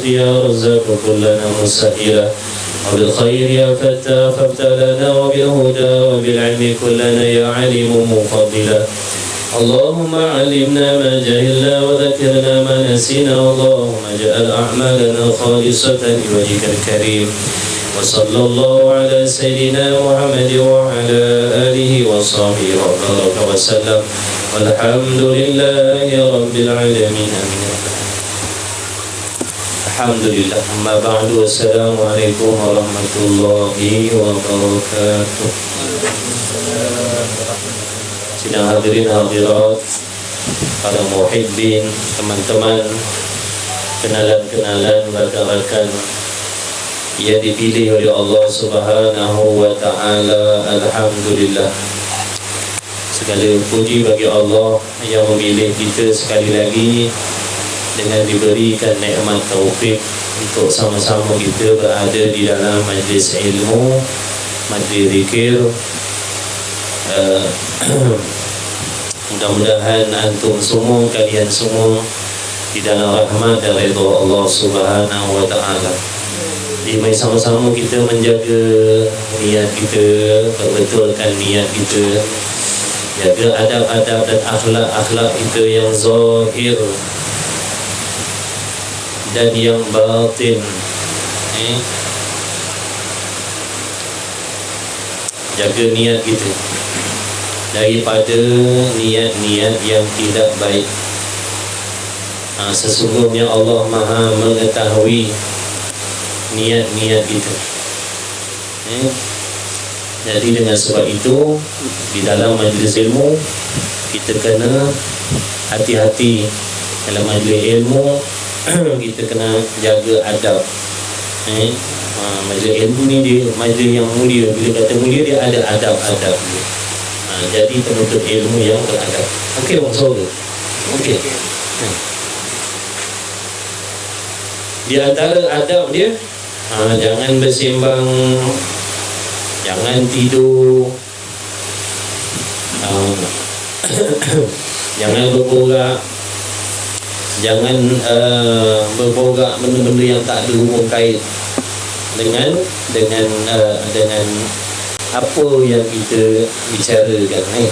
يا رزاق كلنا مسهلا وبالخير يا فتاح فابتلنا وبالهدى وبالعلم كلنا يا عليم مفضلا اللهم علمنا ما جهلنا وذكرنا ما نسينا اللهم اجعل أعمالنا خالصة لوجهك الكريم وصلى الله على سيدنا محمد وعلى آله وصحبه وبارك وسلم والحمد لله رب العالمين آمين. Alhamdulillah. Amma ba'du. Wassalamualaikum warahmatullahi wabarakatuh. Sidang hadirin hadirat, para muhibbin, teman-teman, kenalan-kenalan, rakan-rakan yang dipilih oleh Allah Subhanahu wa ta'ala. Alhamdulillah. Segala puji bagi Allah yang memilih kita sekali lagi dengan diberikan nikmat taufik untuk sama-sama kita berada di dalam majlis ilmu, majlis zikir. Mudah-mudahan antum semua, kalian semua di dalam rahmat dan redha Allah Subhanahu wa ta'ala. Jadi mari sama-sama kita menjaga niat kita, perbetulkan niat kita, jaga adab-adab dan akhlak-akhlak kita yang zahir dan yang batin. Jaga niat kita daripada niat-niat yang tidak baik. Sesungguhnya Allah Maha mengetahui niat-niat kita. Jadi dengan sebab itu, di dalam majlis ilmu kita kena hati-hati. Dalam majlis ilmu kita kena jaga adab. Majlis ilmu ni dia majlis yang mulia. Bila kata mulia, dia ada adab-adab dia. Jadi penuntut ilmu yang beradab. Okey, Bang Saudara? Okey. Di antara adab dia, jangan bersembang, jangan tidur, jangan berborak, jangan berborak benda-benda yang tak ada hubung kait dengan apa yang kita bicarakan.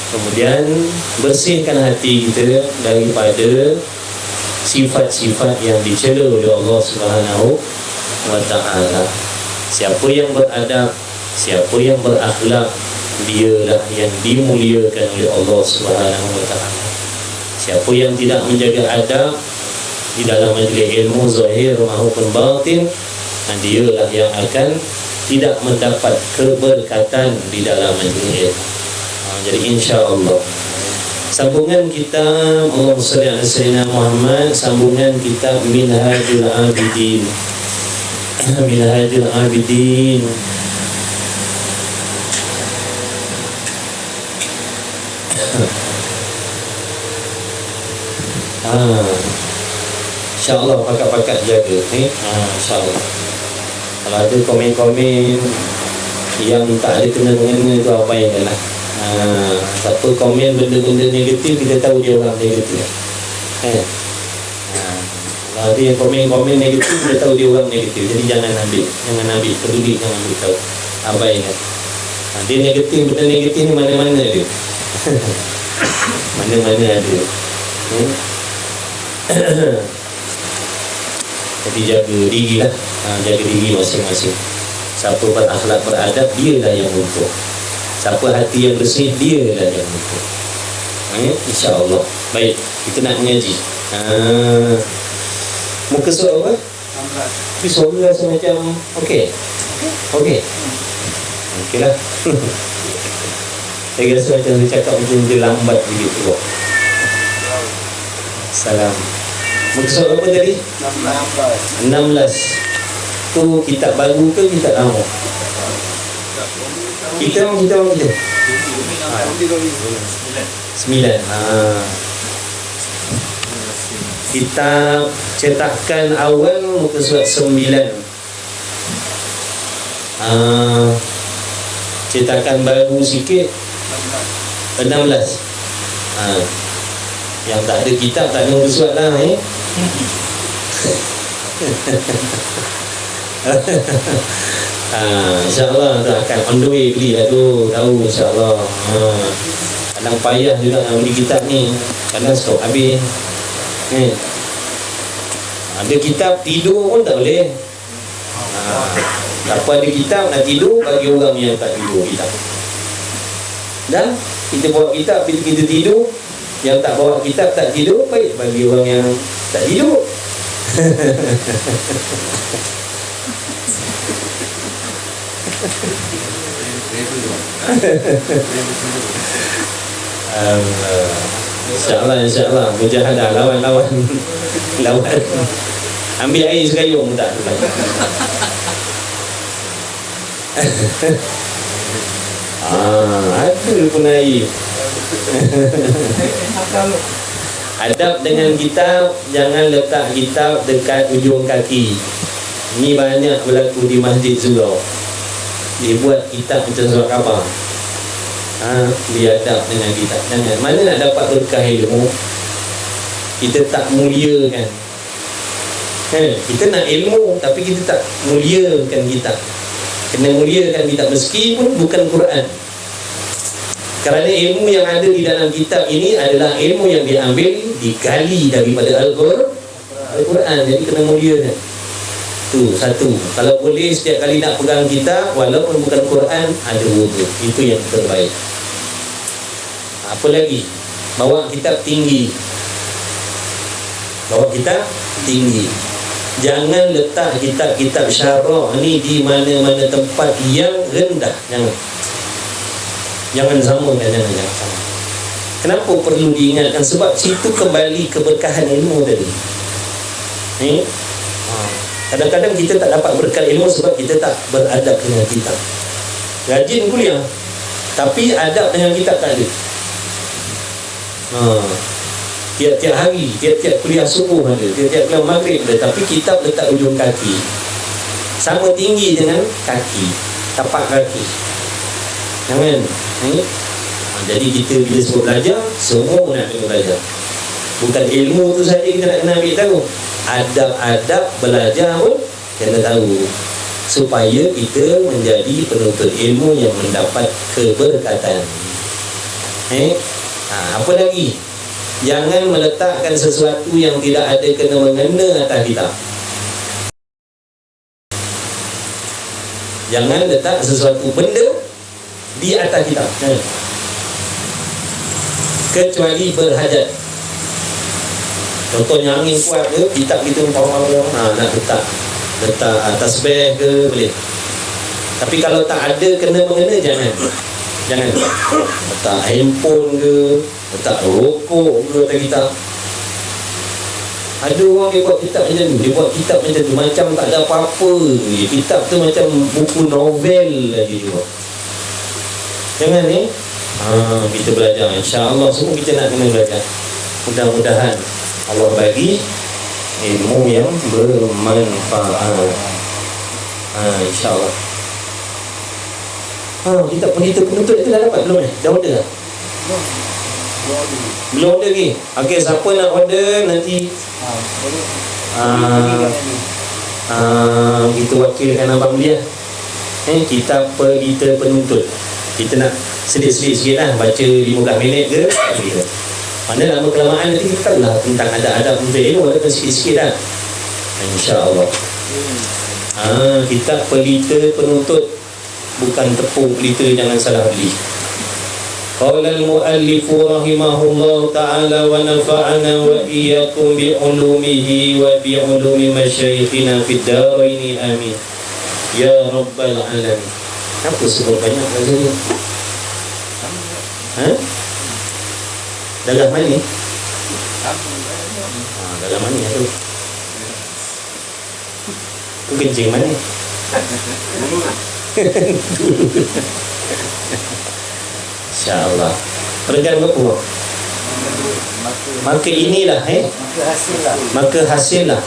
Kemudian bersihkan hati kita daripada sifat-sifat yang dicela oleh Allah Subhanahu wa ta'ala. Siapa yang beradab, siapa yang berakhlak, dialah yang dimuliakan oleh Allah Subhanahu wa ta'ala. Siapa yang tidak menjaga adab di dalam majlis ilmu zahir maupun batin, dialah yang akan tidak mendapat keberkatan di dalam majlis ilmu. Jadi insya-Allah sambungan kita Allahumma shalli ala sayyidina Muhammad, sambungan kita Minhajul Abidin. Minhajul Abidin. InsyaAllah pakat-pakat jaga InsyaAllah. Kalau ada komen-komen yang tak ada kena-mengena tu apa yang adalah siapa komen benda-benda negatif, kita tahu dia orang negatif. Kalau ada yang komen-komen negatif, kita tahu dia orang negatif. Jadi jangan ambil peduli, jangan beritahu. Abaikan. Dia negatif, benda negatif ni mana-mana ada. Mana-mana ada. Jadi jaga diri lah. Jaga diri masing-masing. Siapa berakhlak beradab, dia lah yang untung. Siapa hati yang bersih, dia lah yang untung. InsyaAllah. Baik, kita nak mengaji. Muka surat apa? Tapi suara rasa macam okey. Okey. Okey lah. Saya rasa macam dia cakap macam dia lambat begitu. Salam. Muka surat apa tadi? 16. Tu kitab baru ke kitab lama? Kita 9. Kitab cetakan awal muka surat 9. Cetakan baru sikit 16. Yang tak ada kitab tak ada bersuat lah InsyaAllah tu akan on the way beli lah tu, tahu insyaAllah. Kadang payah juga nak beli kitab ni, kadang stok habis ada kitab tidur pun tak boleh. Apa ada kitab nak tidur bagi orang yang tak tidur kitab. Dan kita bawa kitab bila kita tidur, yang tak bawa kitab tak tidur, baik bagi orang yang tak tidur. InsyaAllah mujahadah, lawan ambil air sekayung tak ada pun air. Adab dengan kitab, jangan letak kitab dekat ujung kaki. Ini banyak berlaku di masjid surau. Dia buat kitab macam surat khabar. Dia adab dengan kitab. Jangan. Mana nak dapat berkah ilmu, kita tak muliakan. Kita nak ilmu tapi kita tak muliakan kitab. Kena muliakan kitab meskipun bukan Quran. Kerana ilmu yang ada di dalam kitab ini adalah ilmu yang diambil, digali daripada Al-Quran. Jadi kena muliakan. Tu satu. Kalau boleh setiap kali nak pegang kitab walaupun bukan Quran, ada wudu. Itu yang terbaik. Apa lagi? Bawa kitab tinggi. Bawa kitab tinggi. Jangan letak kitab-kitab syarah ni di mana-mana tempat yang rendah. Jangan samakan, jangan sama. Kenapa perlu diingatkan? Sebab situ kembali keberkahan ilmu tadi. Kadang-kadang kita tak dapat berkah ilmu sebab kita tak beradab dengan kitab. Rajin kuliah tapi adab dengan kitab tak ada. Tiap-tiap hari, tiap-tiap kuliah subuh ada, tiap-tiap kuliah maghrib ada, tapi kitab letak ujung kaki, sama tinggi dengan kaki, tapak kaki. Jangan. Jadi kita bila sebut belajar, semua nak kena belajar. Bukan ilmu tu saja kita nak kena ambil tahu, adab-adab belajar pun kena tahu, supaya kita menjadi penuntut ilmu yang mendapat keberkatan. Apa lagi? Jangan meletakkan sesuatu yang tidak ada kena-mengena atas kitab. Jangan letak sesuatu benda di atas kitab, kecuali berhajat. Contohnya angin kuat ke, kitab kita nak letak tasbih ke boleh. Tapi kalau tak ada kena-mengena, jangan letak handphone ke, letak rokok ke atas kitab. Ada orang dia buat kitab macam tu, dia buat kitab macam tu, macam tak ada apa-apa. Kitab tu macam buku novel lagi dia buat. Jangan kita belajar. InsyaAllah semua kita nak kena belajar. Mudah-mudahan Allah bagi ilmu yang bermanfaat. InsyaAllah. Kitab penelitian penuntut itu dah dapat belum? Dah order tak? Belum order lagi? Okey, siapa nak order nanti kita wakilkan abang dia. Kitab penelitian penuntut. Kita nak sedikit-sedikit sikit lah, baca 15 minit ke gitu. Mana lama kelamaan nanti kita tahu lah tentang adab-adab penuntut ilmu, ada sikit-sikit lah, InsyaAllah. Kitab pelita penuntut, bukan tepung pelita, jangan salah beli. Qala al-muallif rahimahullah ta'ala wa nafa'ana wa iyyakum bi ulumihi wa bi ulumi masyayikhina fid darain amin ya rabbal alamin. Apa sebut banyak lagi ni? Dalam mana ni? Dalam mana tu? Tu kencing mana? InsyaAllah. Perenggan berapa? Maka inilah maka hasillah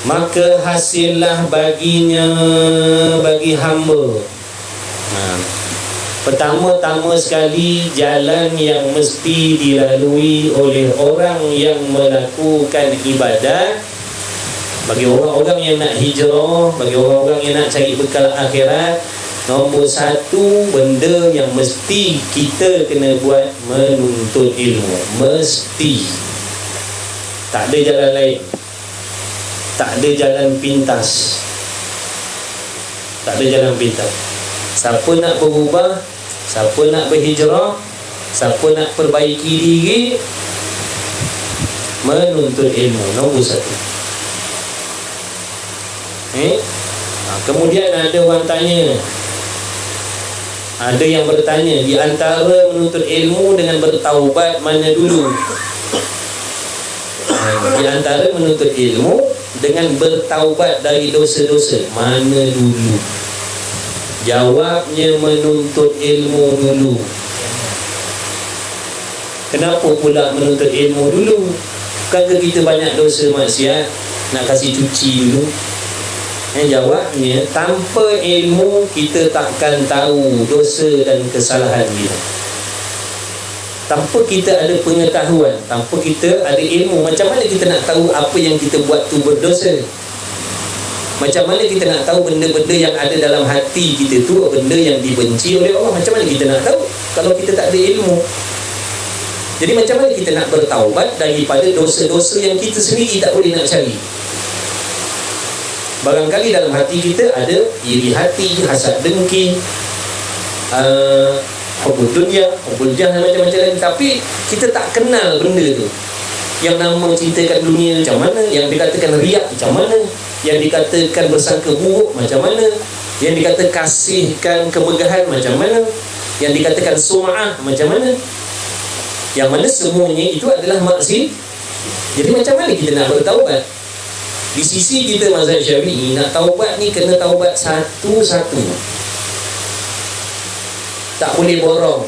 maka hasillah baginya, bagi hamba. Pertama-tama sekali, jalan yang mesti dilalui oleh orang yang melakukan ibadat, bagi orang-orang yang nak hijrah, bagi orang-orang yang nak cari bekal akhirat, nombor satu benda yang mesti kita kena buat, menuntut ilmu. Mesti. Tak ada jalan lain. Tak ada jalan pintas. Tak ada jalan pintas. Siapa nak berubah, siapa nak berhijrah, siapa nak perbaiki diri, menuntut ilmu. Nombor satu. Kemudian ada orang tanya, ada yang bertanya, di antara menuntut ilmu dengan bertaubat mana dulu? Di antara menuntut ilmu dengan bertaubat dari dosa-dosa mana dulu? Jawabnya menuntut ilmu dulu. Kenapa pula menuntut ilmu dulu? Bukankah kita banyak dosa maksiat, nak kasih cuci dulu? Jawabnya, tanpa ilmu kita takkan tahu dosa dan kesalahan kita. Tanpa kita ada pengetahuan, tanpa kita ada ilmu, macam mana kita nak tahu apa yang kita buat tu berdosa? Macam mana kita nak tahu benda-benda yang ada dalam hati kita tu benda yang dibenci oleh Allah? Macam mana kita nak tahu kalau kita tak ada ilmu? Jadi macam mana kita nak bertaubat daripada dosa-dosa yang kita sendiri tak boleh nak cari? Barangkali dalam hati kita ada iri hati, hasad dengki, hubul dunia, hubul jahat, macam-macam lain. Tapi kita tak kenal benda tu. Yang nama cintakan dunia macam mana, yang dikatakan riak macam mana, yang dikatakan bersangka buruk macam mana, yang dikatakan kasihkan kemegahan macam mana, yang dikatakan sum'ah macam mana, yang mana semuanya itu adalah maksiat. Jadi macam mana kita nak bertaubat? Di sisi kita mazhab Syafi'i, nak taubat ni kena taubat satu-satu, tak boleh borong.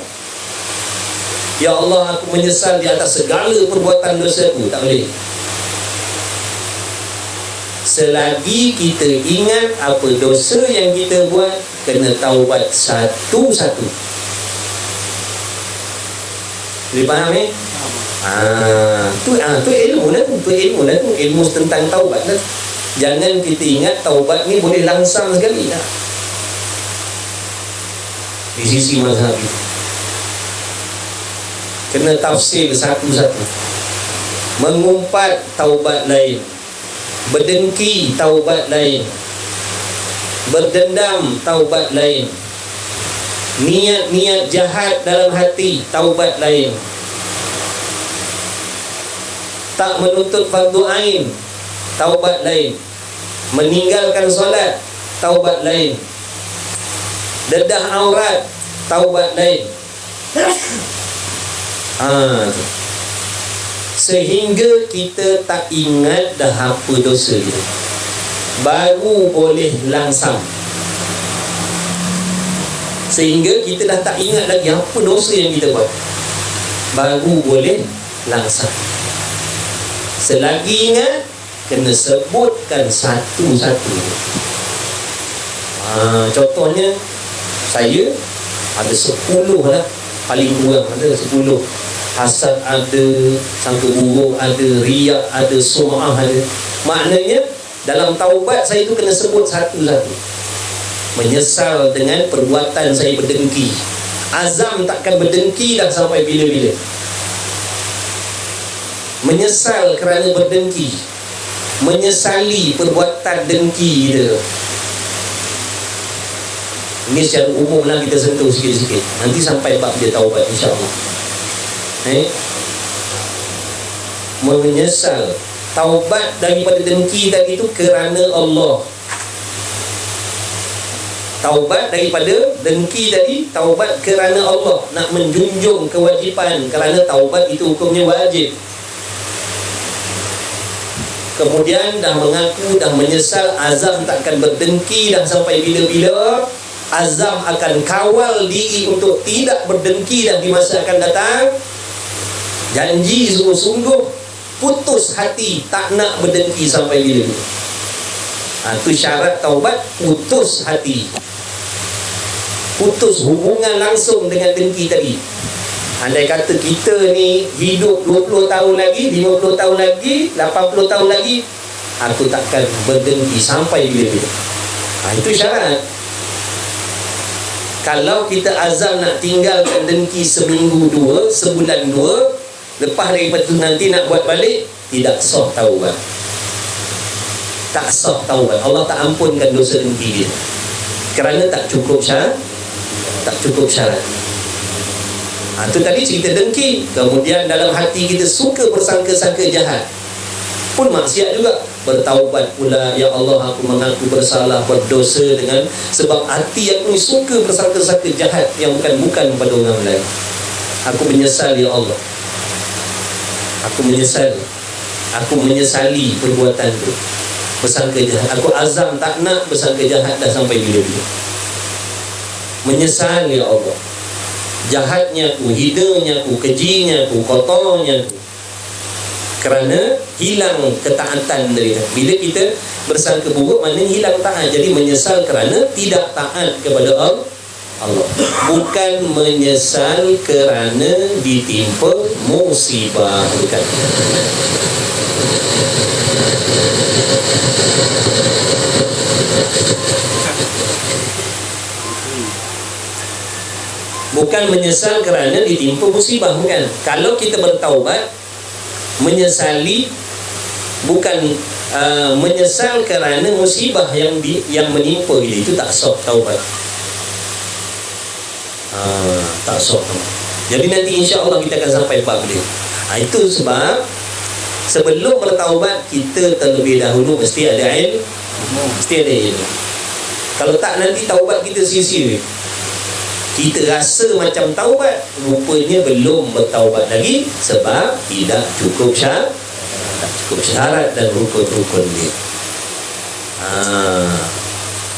Ya Allah, aku menyesal di atas segala perbuatan dosa aku. Tak boleh. Selagi kita ingat apa dosa yang kita buat, kena taubat satu-satu. Boleh faham tu ilmu lah tu. Ilmu tentang taubat lah. Jangan kita ingat taubat ni boleh langsam sekali lah. Di sisi mazhab itu kena tafsir satu-satu. Mengumpat taubat lain, berdengki taubat lain, berdendam taubat lain, niat-niat jahat dalam hati taubat lain, tak menuntut fardu ain taubat lain, meninggalkan solat taubat lain, dedah aurat taubat lain. Sehingga kita tak ingat dah apa dosa kita, baru boleh langsam. Sehingga kita dah tak ingat lagi apa dosa yang kita buat, baru boleh langsam. Selagi ingat, kena sebutkan satu-satu. Contohnya, saya ada 10 lah, paling kurang ada 10. Hasad ada, sangka buruk ada, riak ada, sum'ah ada. Maknanya dalam taubat saya tu kena sebut satu-satu. Menyesal dengan perbuatan saya berdengki, azam takkan berdengki dah sampai bila-bila. Menyesal kerana berdengki, menyesali perbuatan dengki kita. Ini secara umum lah kita sentuh sikit-sikit. Nanti sampai bab dia taubat, insyaAllah. Menyesal, taubat daripada dengki tadi itu kerana Allah. Taubat daripada dengki tadi, taubat kerana Allah, nak menjunjung kewajipan, kerana taubat itu hukumnya wajib. Kemudian dah mengaku, dah menyesal, azam takkan berdengki dah sampai bila-bila, azam akan kawal diri untuk tidak berdengki dan di masa akan datang. Janji sungguh-sungguh, putus hati tak nak berdengki sampai bila-bila. Itu syarat taubat, putus hati. putus hubungan langsung dengan dengki tadi. Andai kata kita ni hidup 20 tahun lagi, 50 tahun lagi, 80 tahun lagi, aku takkan berdengki sampai bila-bila. Itu syarat. Kalau kita azam nak tinggalkan dengki seminggu dua, sebulan dua, lepas daripada itu nanti nak buat balik, tidak sah taubat. Tak sah taubat. Allah tak ampunkan dosa dengki dia, kerana tak cukup syarat. Tak cukup syarat. Itu tadi cerita dengki. Kemudian dalam hati kita suka bersangka-sangka jahat, pun maksiat juga. Bertaubat pula, ya Allah, aku mengaku bersalah, berdosa dengan sebab hati aku ni suka bersangka-sangka jahat yang bukan pada orang lain. Aku menyesal, ya Allah. Aku menyesal. Aku menyesali perbuatan tu. Bersangka jahat. Aku azam tak nak bersangka jahat dah sampai bila-bila. Menyesal, ya Allah. Jahatnya aku, hidanya aku, kejinya aku, kotornya aku, kerana hilang ketaatan dari dia. Bila kita bersangka buruk, maknanya hilang taat. Jadi menyesal kerana tidak taat kepada Allah. Bukan menyesal kerana ditimpa musibah. Bukan. Bukan menyesal kerana ditimpa musibah, bukan. Kalau kita bertaubat, menyesali bukan menyesal kerana musibah yang menimpa dia, itu tak sah taubat. Tak sah. Jadi nanti insya-Allah kita akan sampai bab dia. Itu sebab sebelum bertaubat, kita terlebih dahulu mesti ada ilmu. Mesti ada ilmu. Kalau tak, nanti taubat kita sia-sia. Kita rasa macam taubat, rupanya belum bertaubat lagi, sebab tidak cukup syarat. Tak cukup syarat dan rukun-rukun dia.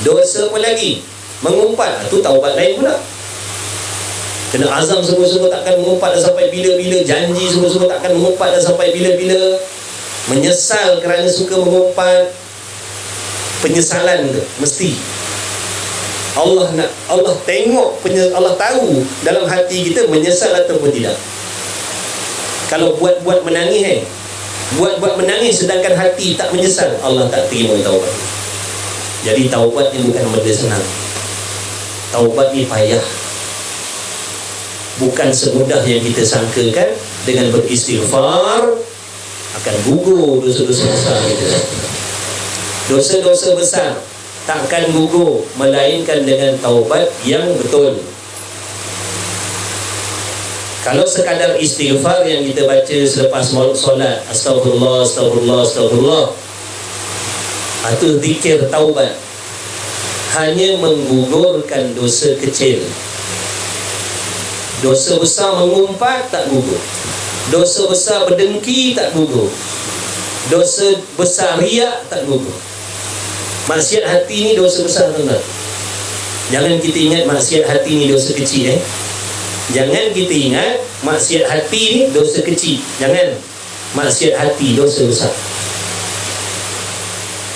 Dosa apa lagi? Mengumpat. Itu taubat lain pula. Kena azam semua-semua takkan mengumpat dah sampai bila-bila. Janji semua-semua takkan mengumpat dah sampai bila-bila. Menyesal kerana suka mengumpat. Penyesalan tu mesti Allah tengok, Allah tahu dalam hati kita menyesal ataupun tidak. Kalau buat menangis, buat menangis sedangkan hati tak menyesal, Allah tak terima taubat. Jadi taubat ni bukan benda senang. Taubat ni payah. Bukan semudah yang kita sangkakan. Dengan beristighfar akan gugur dosa-dosa besar kita. Dosa-dosa besar takkan gugur melainkan dengan taubat yang betul. Kalau sekadar istighfar yang kita baca selepas solat, astagfirullah, astagfirullah, astagfirullah, itu zikir taubat, hanya menggugurkan dosa kecil. Dosa besar mengumpat tak gugur. Dosa besar berdengki tak gugur. Dosa besar riak tak gugur. Maksiat hati ni dosa besar, tuan-tuan. Jangan kita ingat maksiat hati ni dosa kecil. Jangan kita ingat maksiat hati ni dosa kecil. Jangan. Maksiat hati dosa besar.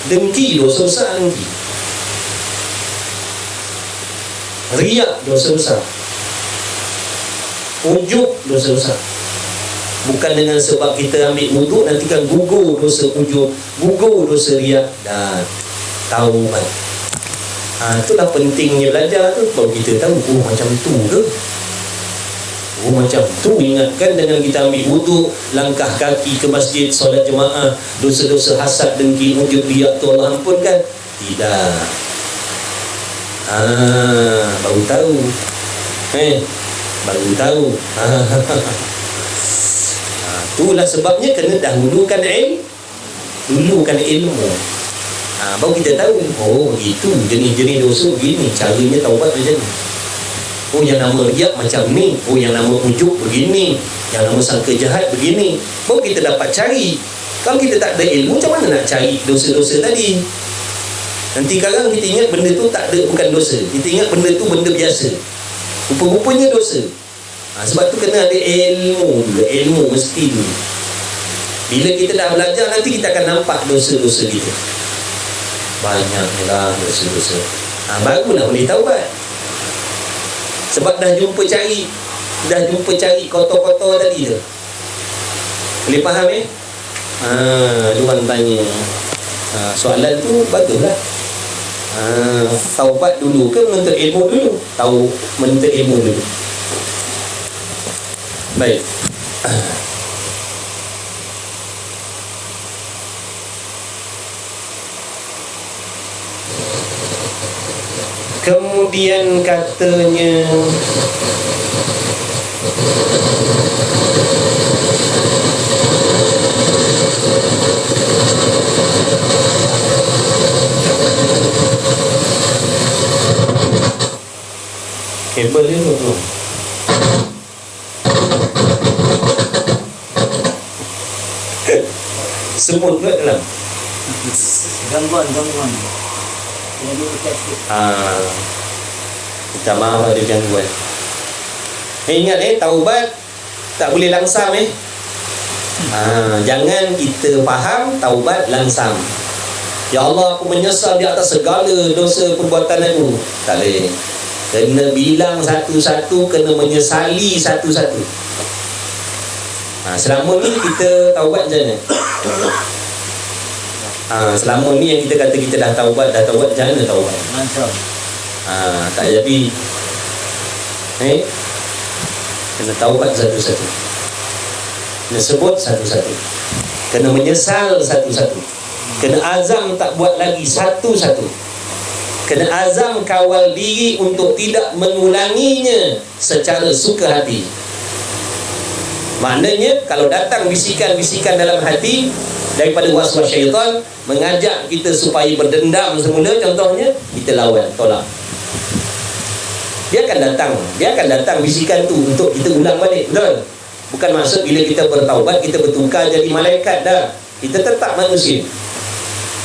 Dengki dosa besar, dengki. Riak dosa besar. Ujub dosa besar. Bukan dengan sebab kita ambil wuduk nanti kan gugur dosa ujub, gugur dosa riak. Dan taubat. Itulah pentingnya belajar tu. Baru kita tahu, oh macam tu ke? Oh macam tu. Ingatkan dengan kita ambil wuduk, langkah kaki ke masjid, solat jemaah, dosa-dosa hasad, dengki, ujub, riak tu Allah ampunkan? Tidak. Baru tahu. Baru tahu. Itulah sebabnya kena dahulukan ilmu. Baru kita tahu, oh begitu, jenis-jenis dosa begini, caranya taubat macam ni. Oh yang nama riak macam ni, oh yang nama ujub begini, yang nama sangka jahat begini. Baru kita dapat cari. Kalau kita tak ada ilmu, macam mana nak cari dosa-dosa tadi? Nanti kadang kita ingat benda tu tak ada, bukan dosa. Kita ingat benda tu benda biasa, rupa-rupanya dosa. Sebab tu kena ada ilmu dulu. Ilmu mesti dulu. Bila kita dah belajar, nanti kita akan nampak dosa-dosa kita. Banyaklah dosa-dosa. Barulah boleh taubat. Sebab dah jumpa cari kotor-kotor tadi tu. Boleh faham Diorang tanya soalan tu baguslah. Taubat dulu ke menuntut ilmu dulu? Menuntut ilmu dulu. Baik. Kemudian katanya kabel dia tu semut pula dalam gangguan. Jadi minta maaf ada gangguan. Ingat taubat tak boleh langsam jangan kita faham taubat langsam. Ya Allah, aku menyesal di atas segala dosa perbuatan aku. Tak boleh. Kena bilang satu-satu, kena menyesali satu-satu. Selama ni kita taubat macam mana? Selama ni yang kita kata kita dah taubat, macam mana taubat? Mantap. Tak jadi. Kena taubat satu-satu, kena sebut satu-satu, kena menyesal satu-satu, kena azam tak buat lagi satu-satu, kena azam kawal diri untuk tidak mengulanginya secara suka hati. Maknanya kalau datang bisikan-bisikan dalam hati daripada waswas syaitan mengajak kita supaya berdendam semula, contohnya, kita lawan, tolak. Dia akan datang bisikan tu untuk kita ulang balik. Betul? Bukan maksud bila kita bertaubat kita bertukar jadi malaikat dah. Kita tetap manusia.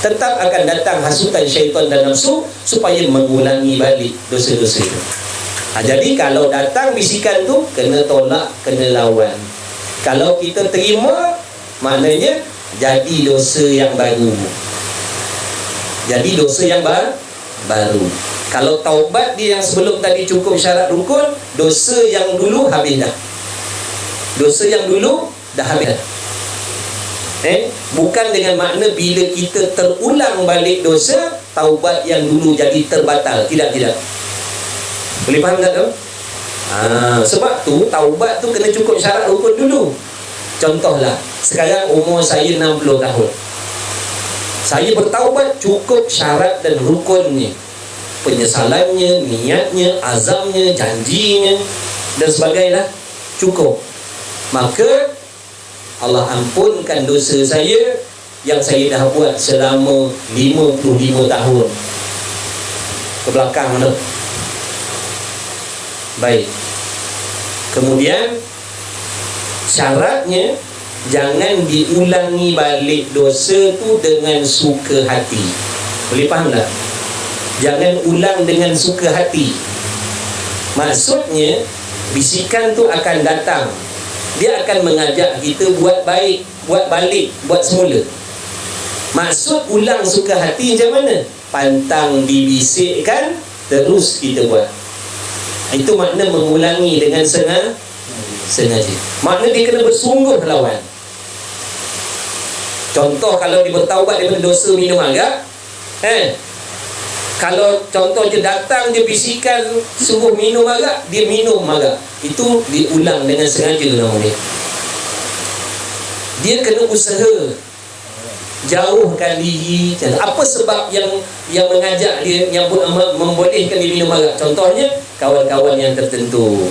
Tetap akan datang hasutan syaitan dan nafsu supaya mengulangi balik dosa-dosa itu. Jadi kalau datang bisikan tu, kena tolak, kena lawan. Kalau kita terima, maknanya jadi dosa yang baru. Jadi dosa yang baru. Kalau taubat dia yang sebelum tadi cukup syarat rukun, dosa yang dulu habis dah. Dosa yang dulu dah habis dah. Bukan dengan makna bila kita terulang balik dosa, taubat yang dulu jadi terbatal. Tidak. Boleh faham tak tu? Sebab tu taubat tu kena cukup syarat rukun dulu. Contohlah, sekarang umur saya 60 tahun. Saya bertaubat cukup syarat dan rukunnya. Penyesalannya, niatnya, azamnya, janjinya dan sebagainya cukup. Maka Allah ampunkan dosa saya yang saya dah buat selama 55 tahun ke belakang mana. Baik. Kemudian syaratnya jangan diulangi balik dosa tu dengan suka hati. Boleh faham tak? Jangan ulang dengan suka hati. Maksudnya bisikan tu akan datang, dia akan mengajak kita buat baik, buat balik, buat semula. Maksud ulang suka hati macam mana? Pantang dibisikkan, terus kita buat. Itu makna mengulangi dengan sengaja. Makna dia kena bersungguh lawan. Contoh kalau dia bertaubat daripada dosa minum arak, kalau contoh je datang je bisikan suruh minum arak, dia minum arak, itu diulang dengan sengaja namanya. Dia kena usaha jauhkan diri. Apa sebab yang mengajak dia, yang membolehkan dia minum arak? Contohnya kawan-kawan yang tertentu,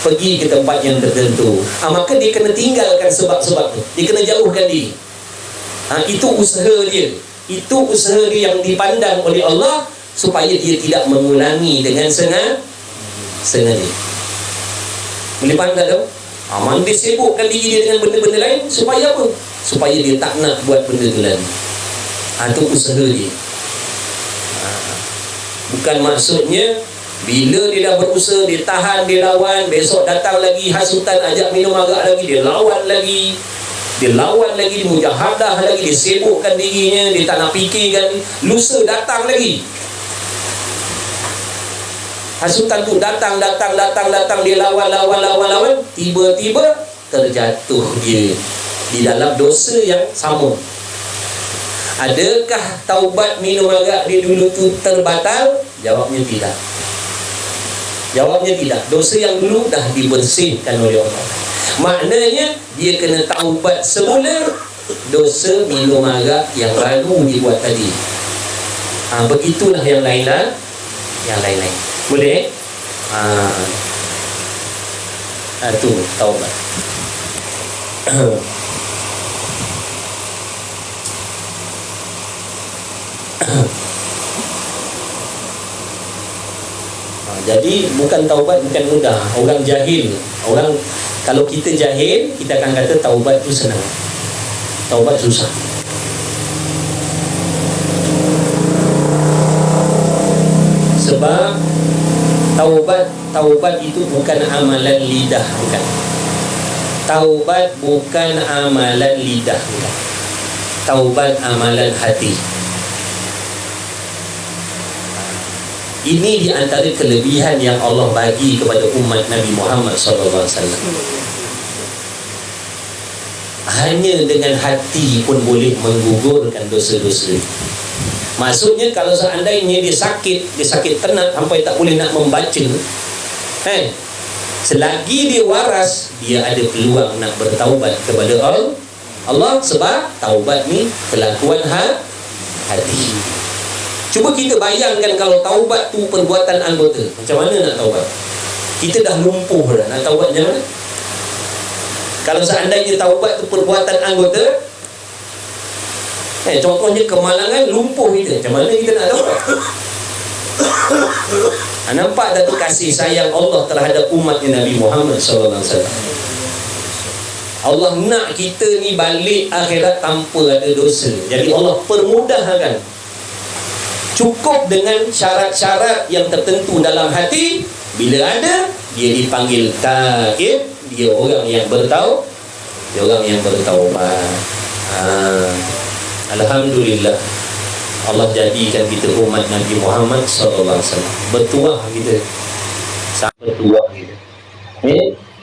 pergi ke tempat yang tertentu, maka dia kena tinggalkan sebab-sebab tu. Dia kena jauhkan diri. Itu usaha dia. Itu usaha dia yang dipandang oleh Allah supaya dia tidak mengulangi dengan sengaja. Boleh faham tak tu? Dia sibukkan diri dia dengan benda-benda lain supaya apa? Supaya dia tak nak buat benda tu lagi. Itu usaha dia. Bukan maksudnya bila dia dah berusaha, dia tahan, dia lawan, besok datang lagi hasutan ajak minum arak lagi, dia lawan lagi, dia mujahadah lagi, dia sibukkan dirinya, dia tak nak fikirkan, lusa datang lagi. Hasutan tu datang, dia lawan, tiba-tiba terjatuh dia di dalam dosa yang sama. Adakah taubat minum arak dia dulu tu terbatal? Jawabnya tidak. Dosa yang dulu dah dibersihkan oleh Allah. Maknanya dia kena taubat semula dosa minum arak yang baru dibuat tadi. Begitulah yang lain-lain. Boleh? Tu taubat. Jadi bukan taubat bukan mudah. Orang jahil, kalau kita jahil, kita akan kata taubat tu senang. Taubat susah. Sebab taubat itu bukan amalan lidah, bukan. Taubat bukan amalan lidah, bukan. Taubat amalan hati. Ini di antara kelebihan yang Allah bagi kepada umat Nabi Muhammad SAW. Hanya dengan hati pun boleh menggugurkan dosa-dosa. Maksudnya kalau seandainya dia sakit tenat sampai tak boleh nak membaca, selagi dia waras, dia ada peluang nak bertaubat kepada Allah, sebab taubat ni kelakuan hati. Cuba kita bayangkan kalau taubat tu perbuatan anggota, macam mana nak taubat? Kita dah lumpuh dah, nak taubat macam mana? Kalau seandainya taubat tu perbuatan anggota, contohnya kemalangan, lumpuh kita, macam mana kita nak taubat? Nampak tak tu kasih sayang Allah terhadap umatnya Nabi Muhammad SAW. Allah nak kita ni balik akhirat tanpa ada dosa. Jadi Allah permudahkan. Cukup dengan syarat-syarat yang tertentu dalam hati. Bila ada, dia dipanggil taib. Dia orang yang bertaubat. Alhamdulillah, Allah jadikan kita umat Nabi Muhammad SAW. Bertuah kita. Sangat bertuah kita.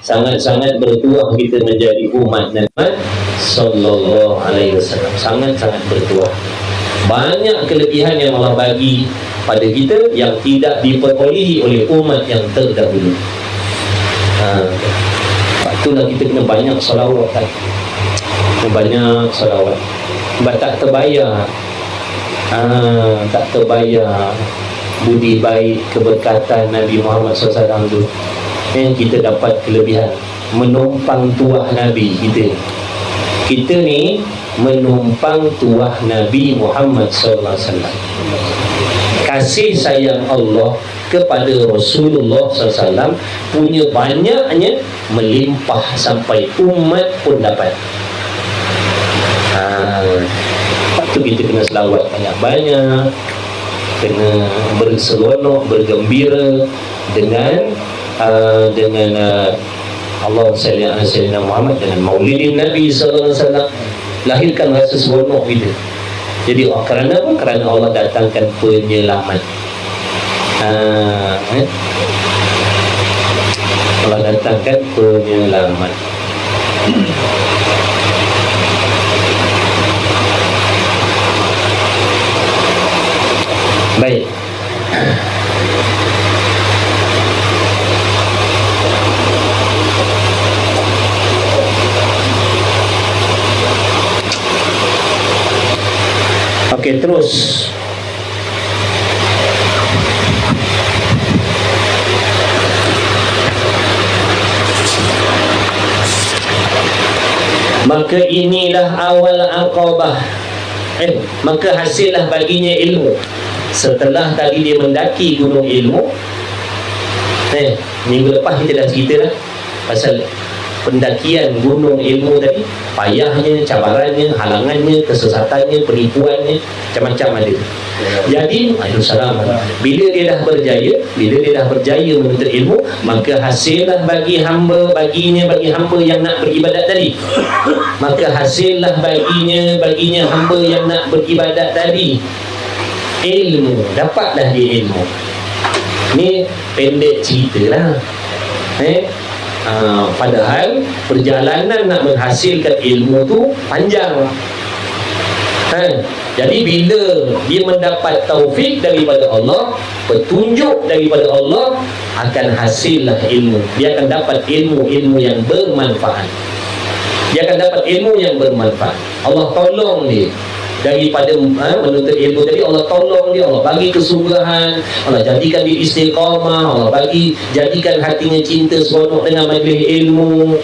Sangat-sangat bertuah kita menjadi umat Nabi Sallallahu Alaihi Wasallam. Sangat-sangat bertuah. Banyak kelebihan yang Allah bagi pada kita yang tidak diperolehi oleh umat yang terdahulu. Itulah kita kena banyak salawat kan? Banyak salawat. Sebab tak terbayar budi baik keberkatan Nabi Muhammad SAW tu, yang kita dapat kelebihan menumpang tuah Nabi kita ni menumpang tuah Nabi Muhammad SAW. Kasih sayang Allah kepada Rasulullah SAW punya banyaknya melimpah sampai umat pun dapat. Lepas tu kita kena selawat banyak-banyak, kena berseronok, bergembira dengan Allah Sayyidina Muhammad, dengan maulidin Nabi SAW. Lahirkan rasa seronok kita. Jadi kerana apa? Kerana Allah datangkan penyelamat. Allah datangkan penyelamat. Baik. Okey, terus. Maka inilah awal aqabah. Maka hasillah baginya ilmu. Setelah tadi dia mendaki gunung ilmu. Minggu lepas kita dah cerita dah pasal pendakian gunung ilmu tadi, payahnya, cabarannya, halangannya, kesesatannya, penipuannya, macam-macam ada. Jadi, bila dia dah berjaya menuntut ilmu, maka hasillah bagi hamba yang nak beribadat tadi. Maka hasillah baginya hamba yang nak beribadat tadi ilmu. Dapatlah dia ilmu. Ni pendek cerita lah. Padahal perjalanan nak menghasilkan ilmu tu panjang. Jadi bila dia mendapat taufik daripada Allah, petunjuk daripada Allah, akan hasillah ilmu. Dia akan dapat ilmu-ilmu yang bermanfaat. Dia akan dapat ilmu yang bermanfaat. Allah tolong dia daripada menuntut ilmu tadi. Allah tolong dia, Allah bagi kesuburan, Allah jadikan dia istiqamah, Allah jadikan hatinya cinta seronok dengan majlis ilmu,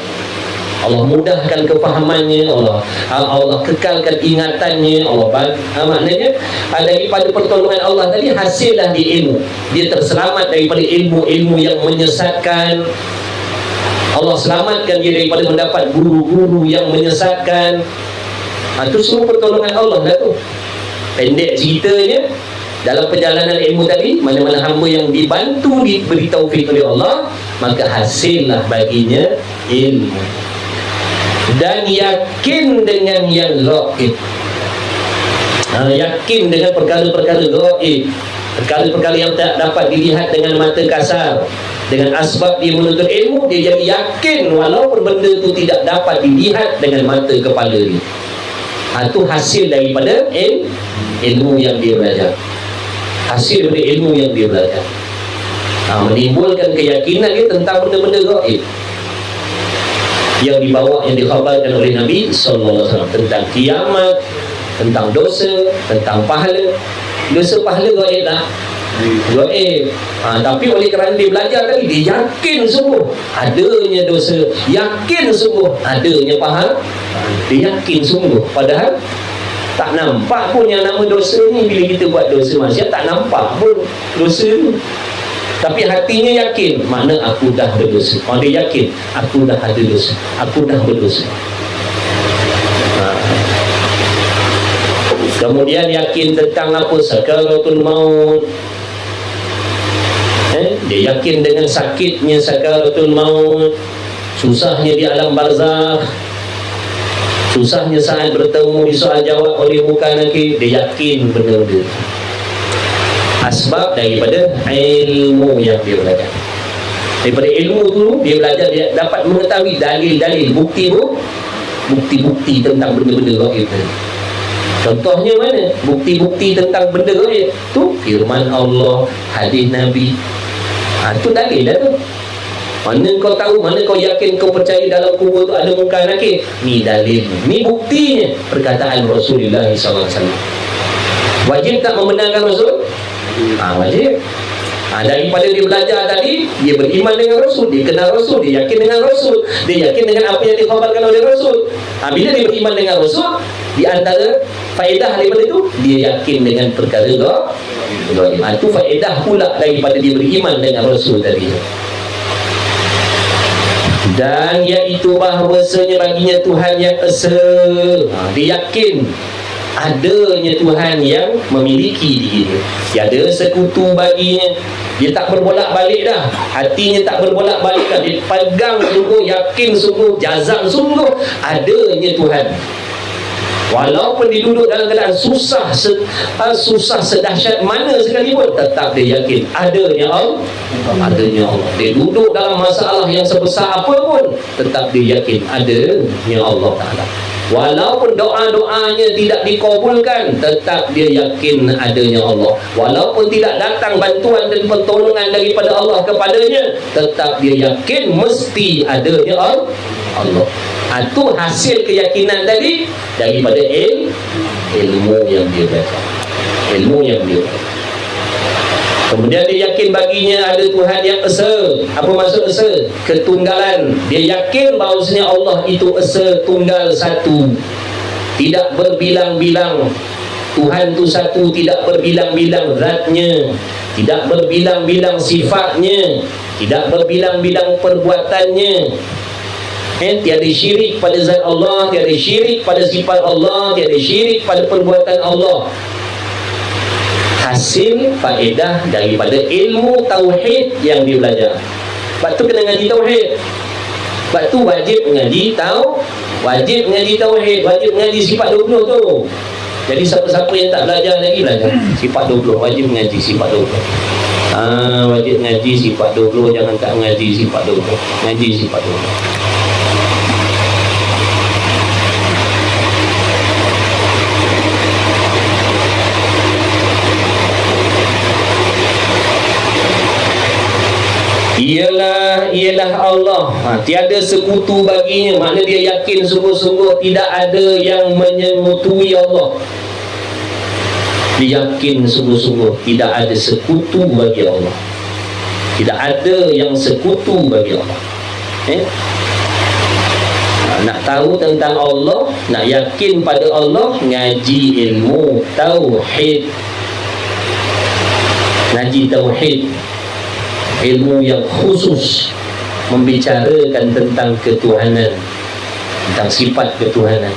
Allah mudahkan kefahamannya, Allah kekalkan ingatannya, Allah bagi, maknanya daripada pertolongan Allah tadi hasillah dia ilmu. Dia terselamat daripada ilmu-ilmu yang menyesatkan. Allah selamatkan dia daripada mendapat guru-guru yang menyesatkan. Itu semua pertolongan Allah lah tu. Pendek ceritanya, dalam perjalanan ilmu tadi, mana-mana hamba yang dibantu, diberi taufik oleh Allah, maka hasillah baginya ilmu. Dan yakin dengan yang gaib. Yakin dengan perkara-perkara gaib, perkara-perkara yang tak dapat dilihat dengan mata kasar. Dengan asbab dia menuntut ilmu, dia jadi yakin walaupun benda itu tidak dapat dilihat dengan mata kepala dia. Itu hasil daripada ilmu yang dia belajar. Hasil daripada ilmu yang dia belajar. Menimbulkan keyakinan dia tentang benda-benda gaib yang dibawa, yang dikhabarkan oleh Nabi SAW, tentang kiamat, tentang dosa, tentang pahala. Dosa pahala gaib tak? Gaib. Tapi oleh kerana dia belajar tadi, dia yakin sungguh adanya dosa, yakin sungguh adanya pahala. Dia yakin sungguh, padahal tak nampak pun yang nama dosa ni. Bila kita buat dosa maksiat, tak nampak pun dosa ni, tapi hatinya yakin, makna aku dah berdosa. Dia yakin, aku dah ada dosa, aku dah berdosa. Kemudian yakin tentang apa? Sakaratul maut. Dia yakin dengan sakitnya sakaratul maut, susahnya di alam barzakh, susahnya saat bertemu di soal jawab oleh muka nakir. Dia yakin benda-benda. Asbab daripada ilmu yang dia belajar. Daripada ilmu tu dia belajar, dia dapat mengetahui dalil-dalil, bukti-bukti tentang benda-benda gaib tadi. Contohnya mana? Bukti-bukti tentang benda gaib tu firman Allah, hadis Nabi. Itu dalil lah tu. Mana kau tahu, mana kau yakin, kau percaya dalam kubur tu ada muka nakir? Ni dalil, ni buktinya. Perkataan Rasulullah SAW. Wajib tak membenarkan Rasul? Wajib. Daripada dia belajar tadi, dia beriman dengan Rasul, dia kenal Rasul, dia yakin dengan Rasul, dia yakin dengan apa yang dikhabarkan oleh Rasul. Bila dia beriman dengan Rasul, di antara faedah daripada itu, dia yakin dengan perkara gaib. Itu faedah pula daripada dia beriman dengan Rasul tadi. Dan iaitu bahawasanya baginya Tuhan yang esa. Dia yakin adanya Tuhan yang memiliki diri. Dia ada sekutu baginya. Dia tak berbolak-balik dah, hatinya tak berbolak-balik dah. Dia pegang sungguh, yakin sungguh, jazam sungguh adanya Tuhan. Walaupun dia duduk dalam keadaan susah sedahsyat mana sekalipun, tetap dia yakin adanya Allah. Dia duduk dalam masalah yang sebesar apa pun, tetap dia yakin adanya Allah Ta'ala. Walaupun doa-doanya tidak dikabulkan, tetap dia yakin adanya Allah. Walaupun tidak datang bantuan dan pertolongan daripada Allah kepadanya, tetap dia yakin mesti adanya Allah. Itu hasil keyakinan tadi daripada ilmu yang dia belajar. Ilmu yang dia belajar. Kemudian dia yakin baginya ada Tuhan yang esa. Apa maksud esa? Ketunggalan. Dia yakin bahawasanya Allah itu esa, tunggal, satu, tidak berbilang-bilang. Tuhan itu satu, tidak berbilang-bilang zatnya, tidak berbilang-bilang sifatnya, tidak berbilang-bilang perbuatannya. Tiada syirik pada zat Allah, tiada syirik pada sifat Allah, tiada syirik pada perbuatan Allah. Hasil faedah daripada ilmu tauhid yang dia belajar. Sebab tu kena ngaji tauhid. Sebab tu wajib ngaji wajib ngaji tauhid, wajib ngaji sifat 20 tu. Jadi siapa-siapa yang tak belajar lagi, belajar sifat 20, wajib ngaji sifat 20. Wajib ngaji sifat 20, jangan tak ngaji sifat 20. Ngaji sifat 20. Ialah Allah, tiada sekutu baginya. Makna dia yakin sungguh-sungguh tidak ada yang menyemutui Allah. Dia yakin sungguh-sungguh tidak ada sekutu bagi Allah. Tidak ada yang sekutu bagi Allah. Nak tahu tentang Allah, nak yakin pada Allah, ngaji ilmu tauhid. Ngaji tauhid, ilmu yang khusus membicarakan tentang ketuhanan, tentang sifat ketuhanan.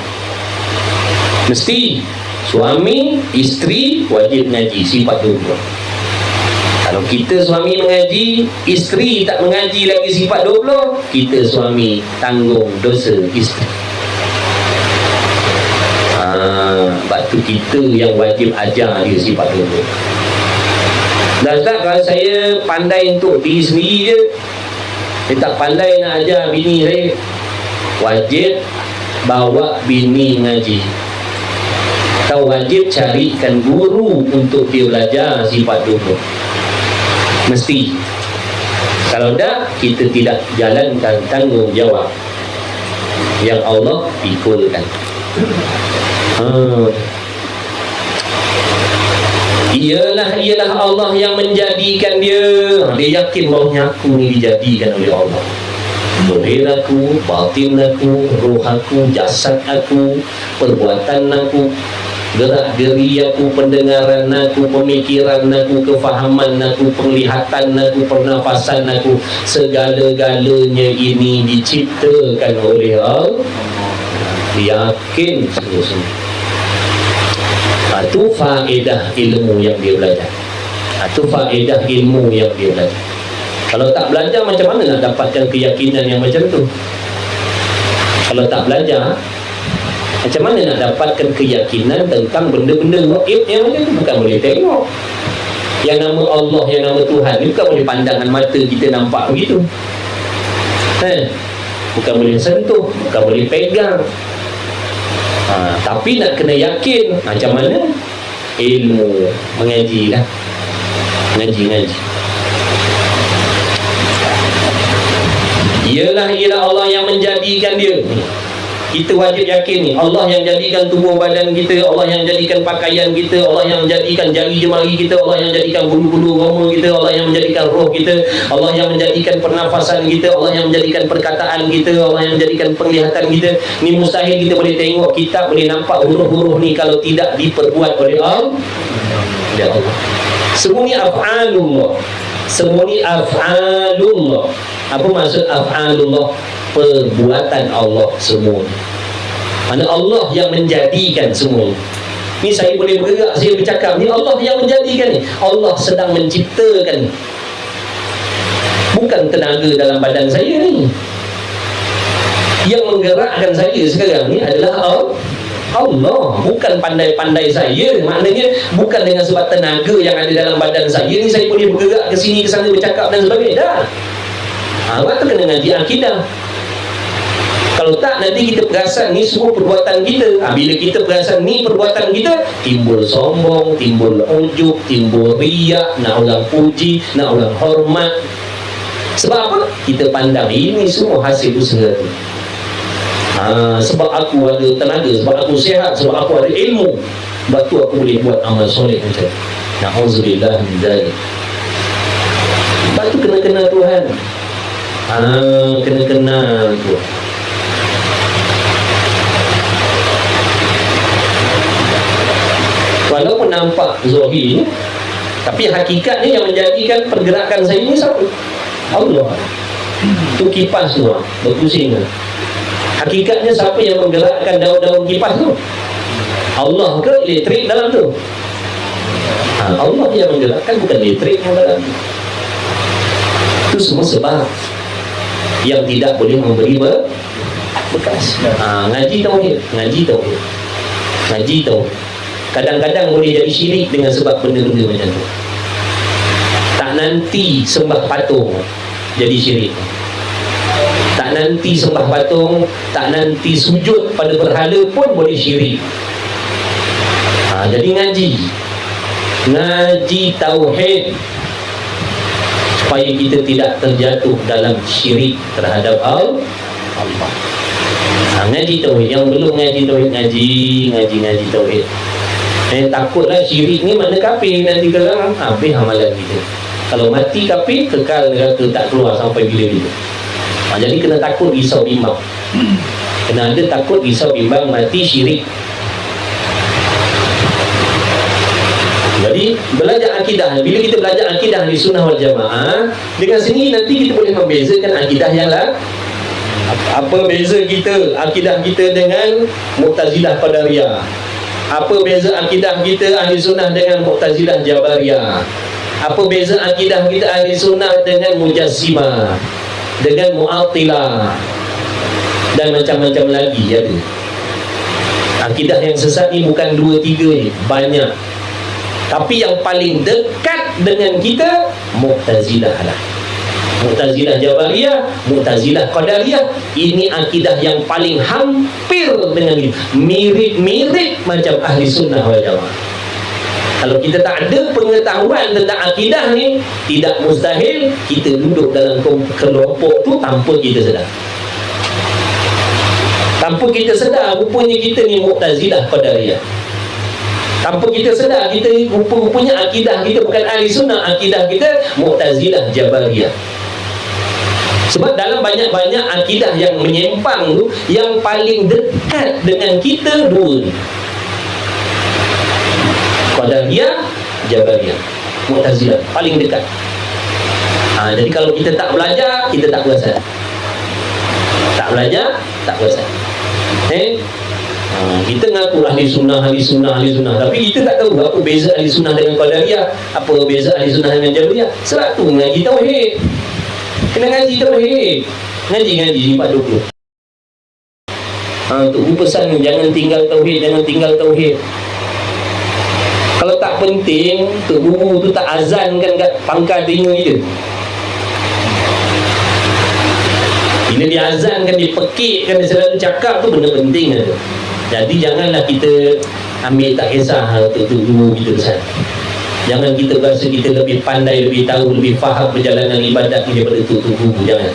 Mesti suami, isteri wajib ngaji sifat 20. Kalau kita suami mengaji, isteri tak mengaji lagi sifat 20, kita suami tanggung dosa isteri. Sebab tu kita yang wajib ajar dia sifat 20. Dan Ustaz, kalau saya pandai untuk diri sendiri je, saya tak pandai nak ajar bini saya, wajib bawa bini ngaji. Kau wajib carikan guru untuk dia belajar sifat 20. Mesti. Kalau tak, kita tidak jalankan tanggungjawab yang Allah pikulkan. Ialah Allah yang menjadikan dia. Dia yakin bahawa aku ni dijadikan oleh Allah. Zahir aku, batin aku, roh aku, jasad aku, perbuatan aku, gerak geri aku, pendengaran aku, pemikiran aku, kefahaman aku, penglihatan aku, pernafasan aku, segala-galanya ini diciptakan oleh Allah. Yakin sungguh-sungguh. Itu faedah ilmu yang dia belajar. Itu faedah ilmu yang dia belajar. Kalau tak belajar, macam mana nak dapatkan keyakinan yang macam tu? Kalau tak belajar, macam mana nak dapatkan keyakinan tentang benda-benda gaib yang macam tu? Bukan boleh tengok. Yang nama Allah, yang nama Tuhan ni bukan boleh pandangan mata kita nampak begitu. Bukan boleh sentuh, bukan boleh pegang. Tapi nak kena yakin. Macam mana? Ilmu, mengaji lah. Ngaji. Ialah Allah yang menjadikan dia. Kita wajib yakin ni, Allah yang jadikan tubuh badan kita, Allah yang jadikan pakaian kita, Allah yang jadikan jari jemari kita, Allah yang jadikan bulu-bulu roma kita, Allah yang menjadikan roh kita, Allah yang menjadikan pernafasan kita, Allah yang menjadikan perkataan kita, Allah yang menjadikan penglihatan kita. Ni mustahil kita boleh tengok kitab, boleh nampak huruf-huruf ni kalau tidak diperbuat oleh Allah. Semua ni af'alullah. Semua ni af'alullah. Apa maksud af'alullah? Perbuatan Allah semua. Mana Allah yang menjadikan semua. Ni saya boleh bergerak, saya bercakap, ni Allah yang menjadikan ni. Allah sedang menciptakan ni. Bukan tenaga dalam badan saya ni. Yang menggerakkan saya sekarang ni adalah Allah. Bukan pandai-pandai saya. Maknanya bukan dengan sebab tenaga yang ada dalam badan saya ni saya boleh bergerak ke sini ke sana, bercakap dan sebagainya. Dah. Waktu kena ngaji akidah. Kalau tak, nanti kita perasan ni semua perbuatan kita. Bila kita perasan ni perbuatan kita, timbul sombong, timbul ujub, timbul riak, nak orang puji, nak orang hormat. Sebab apa? Kita pandang ini semua hasil usaha tu. Sebab aku ada tenaga, sebab aku sihat, sebab aku ada ilmu, sebab tu aku boleh buat amal soleh macam. Na'udzubillah min dzalik. Sebab tu kena kenal Tuhan. Kena kenal Tuhan. Walaupun nampak zahir, tapi hakikatnya yang menjadikan pergerakan saya ini siapa? Allah. Itu kipas tu berpusing. Hakikatnya siapa yang menggerakkan daun-daun kipas tu? Allah ke elektrik dalam tu? Allah yang menggerakkan, bukan elektrik yang dalam tu. Itu semua sebab yang tidak boleh memberi bekas. Ngaji tauhid. Kadang-kadang boleh jadi syirik dengan sebab benda-benda macam tu. Tak tak nanti sembah patung jadi syirik. Tak nanti sembah patung, tak nanti sujud pada berhala pun boleh syirik. Jadi ngaji tauhid supaya kita tidak terjatuh dalam syirik terhadap Allah. Ngaji tauhid. Yang belum ngaji tauhid, ngaji tauhid. Takutlah syirik ni mana kafir, nanti kalau habis amalan kita. Kalau mati kafir, kekal neraka, tak keluar sampai bila-bila. Jadi kena takut, risau bimbang. Kena ada takut, risau bimbang, mati syirik. Jadi belajar akidah. Bila kita belajar akidah di sunnah wal jamaah, dengan sini nanti kita boleh membezakan akidah yang lain. Apa beza kita, akidah kita dengan Mu'tazilah Qadariyah? Apa beza akidah kita ahli sunnah dengan Mu'tazilah Jabariyah? Apa beza akidah kita ahli sunnah dengan Mujassimah, dengan Mu'attilah, dan macam-macam lagi ada. Akidah yang sesat ni bukan 2-3 ni, banyak. Tapi yang paling dekat dengan kita Mu'tazilah lah. Mu'tazilah Jabariyah, Mu'tazilah Qadariyah. Ini akidah yang paling hampir dengan kita, mirip-mirip macam ahli sunnah wal jamaah. Kalau kita tak ada pengetahuan tentang akidah ni, tidak mustahil kita duduk dalam kelompok tu tanpa kita sedar. Tanpa kita sedar, rupanya kita ni Mu'tazilah Qadariyah. Tanpa kita sedar, kita rupanya akidah kita bukan ahli sunnah, akidah kita Mu'tazilah Jabariyah. Sebab dalam banyak-banyak akidah yang menyimpang tu, yang paling dekat dengan kita dua ni, Qadariyah, Jabariyah, Mu'tazilah, paling dekat. Jadi kalau kita tak belajar, kita tak perasan. Tak belajar, tak perasan. Kita ngaku ahli sunnah, tapi kita tak tahu apa beza ahli sunnah dengan Qadariyah, apa beza ahli sunnah dengan Jabariyah. Sebab tu ngaji tauhid. Kena ngaji tauhid. Ngaji 420. Untuk pesan ni, jangan tinggal tauhid. Kalau tak penting, Tok Guru tu tak azankan kat pangkal telinga kita. Bila dia azankan, dia pekikkan, dia selalu cakap tu benda penting tu. Jadi janganlah kita ambil tak kisah Tok Guru kita besar. Jangan kita rasa kita lebih pandai, lebih tahu, lebih faham perjalanan ibadat ni daripada Tok Guru. Jangan.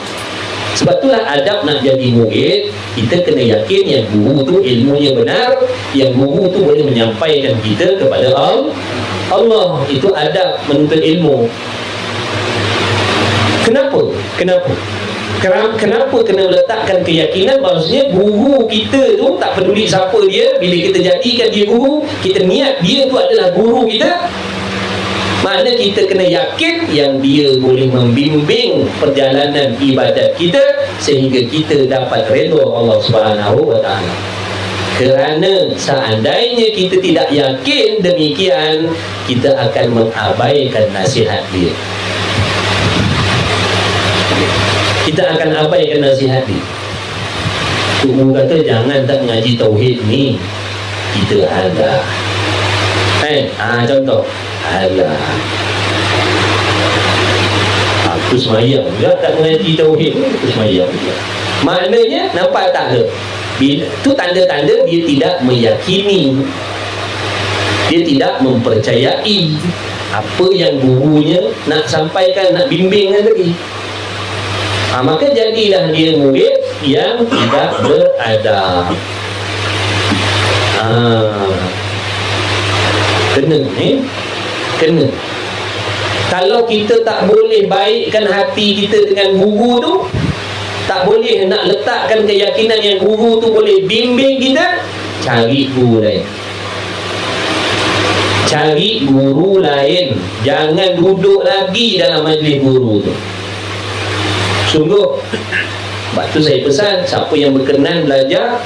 Sebab itulah adab nak jadi murid, kita kena yakin yang guru tu ilmunya benar, yang guru tu boleh menyampaikan kita kepada Allah. Itu adab menuntut ilmu. Kenapa kena letakkan keyakinan bahawasanya guru kita tu tak peduli siapa dia, bila kita jadikan dia guru, kita niat dia tu adalah guru kita, makna kita kena yakin yang dia boleh membimbing perjalanan ibadat kita sehingga kita dapat redha Allah Subhanahu wa taala. Kerana seandainya kita tidak yakin demikian, kita akan mengabaikan nasihat dia. Kita akan abaikan nasihat dia. Guru kata jangan tak mengaji tauhid ni, kita ada. Contoh, alah, aku semayang juga tak mengaji tauhid, aku semayang juga. Maknanya nampak tak ke? Itu tanda-tanda dia tidak meyakini, dia tidak mempercayai apa yang gurunya nak sampaikan, nak bimbingkan tadi. Maka jadilah dia murid yang tidak beradab. Kena. Kalau kita tak boleh baikkan hati kita dengan guru tu, tak boleh nak letakkan keyakinan yang guru tu boleh bimbing kita, cari guru lain. Cari guru lain. Jangan duduk lagi dalam majlis guru tu. Sungguh. Sebab tu saya pesan, siapa yang berkenan belajar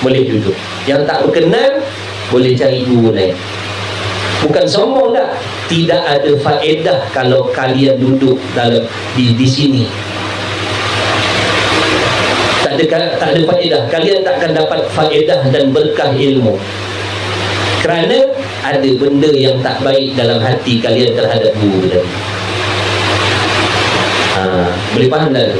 boleh duduk, yang tak berkenan boleh cari guru lain. Bukan sombong tak, tidak ada faedah kalau kalian duduk dalam di sini. Tak ada faedah. Kalian tak akan dapat faedah dan berkah ilmu, kerana ada benda yang tak baik dalam hati kalian terhadap guru tadi. Boleh faham tak tu?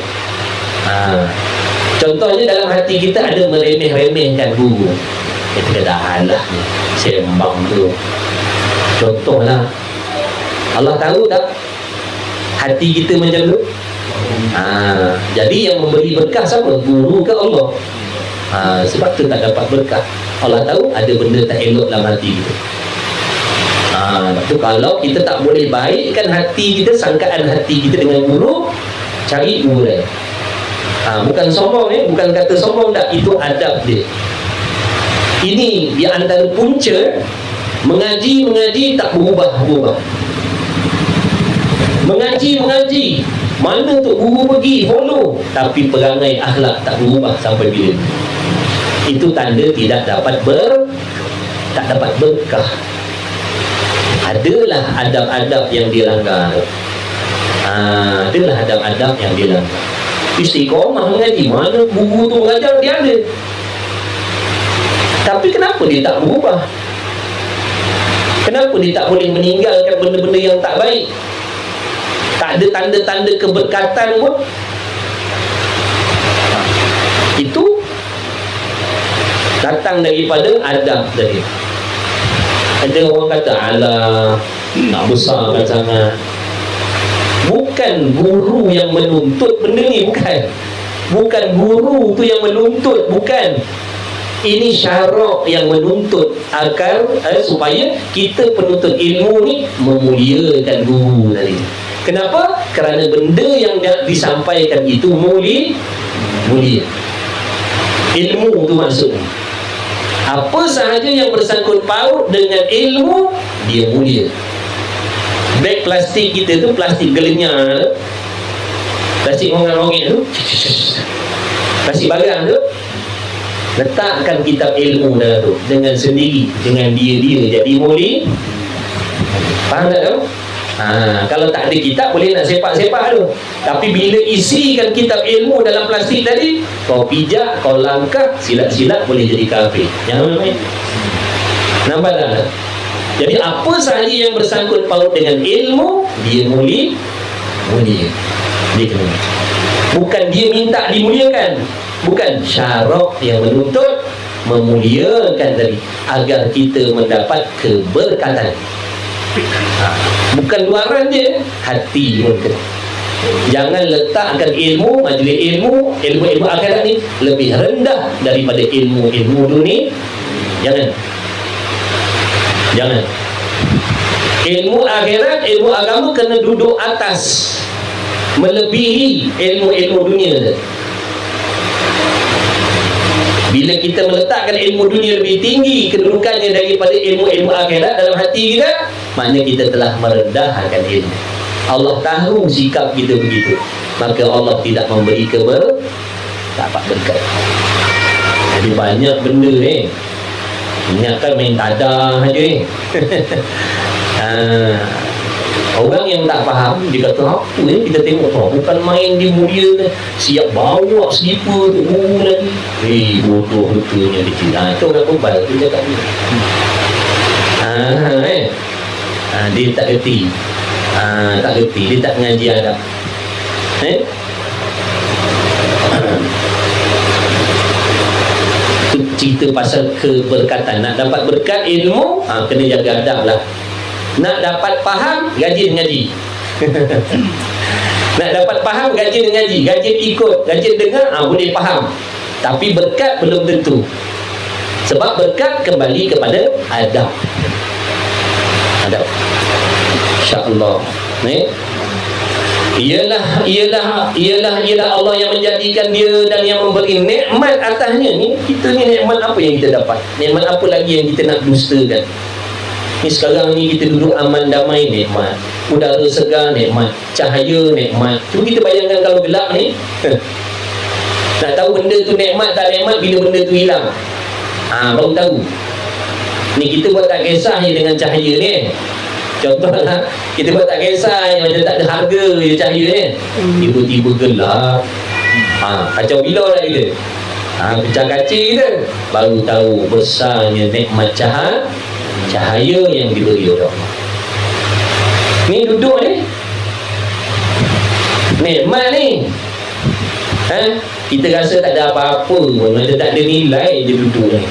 Contohnya dalam hati kita ada meremeh-remehkan guru. Kita kata alah ni sembang tu. Contohlah, Allah tahu tak hati kita macam tu? Jadi yang memberi berkah siapa? Guru ke Allah? Sebab tu tak dapat berkah. Allah tahu ada benda tak elok dalam hati kita. Lepas tu kalau kita tak boleh baikkan hati kita, sangkaan hati kita dengan guru, cari guru lain. Bukan sombong, bukan kata sombong tak, itu adab dia. Ini di antara punca mengaji tak berubah. Mengaji mana tu guru pergi follow, tapi perangai akhlak tak berubah sampai bila. Itu tanda tidak dapat berkah. Adalah adab-adab yang dilanggar. Adalah adab-adab yang dilanggar. Istiqomah mengaji, mana guru tu mengajar, dia ada. Tapi kenapa dia tak berubah? Kenapa dia tak boleh meninggalkan benda-benda yang tak baik? Tak ada tanda-tanda keberkatan pun. Itu datang daripada adab tadi. Ada orang kata alah, nak besarkan sangat. Bukan guru yang menuntut benda ni, bukan guru tu yang menuntut, bukan. Ini syarak yang menuntut agar supaya kita penuntut ilmu ni memuliakan guru tadi. Kenapa? Kerana benda yang disampaikan itu mulia. Ilmu tu maksudnya. Apa sahaja yang bersangkut paut dengan ilmu, dia mulia. Beg plastik kita tu, plastik gelenyar, plastik rongga-rongga tu, plastik barang tu, letakkan kitab ilmu dalam tu dengan sendiri, dengan dia jadi mulia. Faham tak tu? Kalau tak ada kitab boleh nak sepak-sepak tu. Tapi bila isikan kitab ilmu dalam plastik tadi, kau pijak, kau langkah, silat-silat boleh jadi kafir. Jangan main. Nampak tak? Jadi apa sahaja yang bersangkut paut dengan ilmu, dia mulia. Dia kena. Bukan dia minta dimuliakan, bukan, syarak yang menuntut memuliakan tadi agar kita mendapat keberkatan. Bukan luaran je, hati pun kena. Jangan letakkan ilmu, majlis ilmu akhirat ni lebih rendah daripada ilmu dunia. Jangan. Ilmu akhirat, ilmu agama kena duduk atas, melebihi ilmu dunia. Bila kita meletakkan ilmu dunia lebih tinggi kedudukannya daripada ilmu akhirat dalam hati kita, maknanya kita telah merendahkan ilmu. Allah tahu sikap kita begitu, maka Allah tidak memberi dapat berkat. Jadi banyak benda ni, ingatkan main tadah aja. Orang yang tak faham, dia kata apa ni, kita tengok bukan main dia mulia, siap bawa slipper tu lagi. Bodoh betulnya dia. Itu orang kebal tu cakap ni. Dia tak reti. Dia tak mengaji adab. Itu cerita pasal keberkatan. Nak dapat berkat ilmu, kena jaga adab lah. Nak dapat faham, rajin ngaji. Nak dapat faham, rajin ngaji, rajin ikut, rajin dengar, boleh faham. Tapi berkat belum tentu. Sebab berkat kembali kepada adab. InsyaAllah. Ialah Allah yang menjadikan dia dan yang memberi nikmat atasnya ni. Kita ni nikmat apa yang kita dapat? Nikmat apa lagi yang kita nak dustakan? Ni sekarang ni kita duduk aman damai, nikmat. Udara segar, nikmat. Cahaya, nikmat. Cuba kita bayangkan kalau gelap ni. Nak tahu benda tu nikmat tak nikmat bila benda tu hilang. Baru tahu. Ni kita buat tak kisah je dengan cahaya ni. Contohlah, kita buat tak kisah je, macam tak ada harga je cahaya ni. Tiba-tiba gelap. Kacau bila lah kita. Pecah kaca kita. Baru tahu besarnya nikmat cahaya yang diberi oleh Allah. Ni duduk ni, nikmat ni. Kita rasa tak ada apa-apa pun, macam tak ada nilai je duduk ni.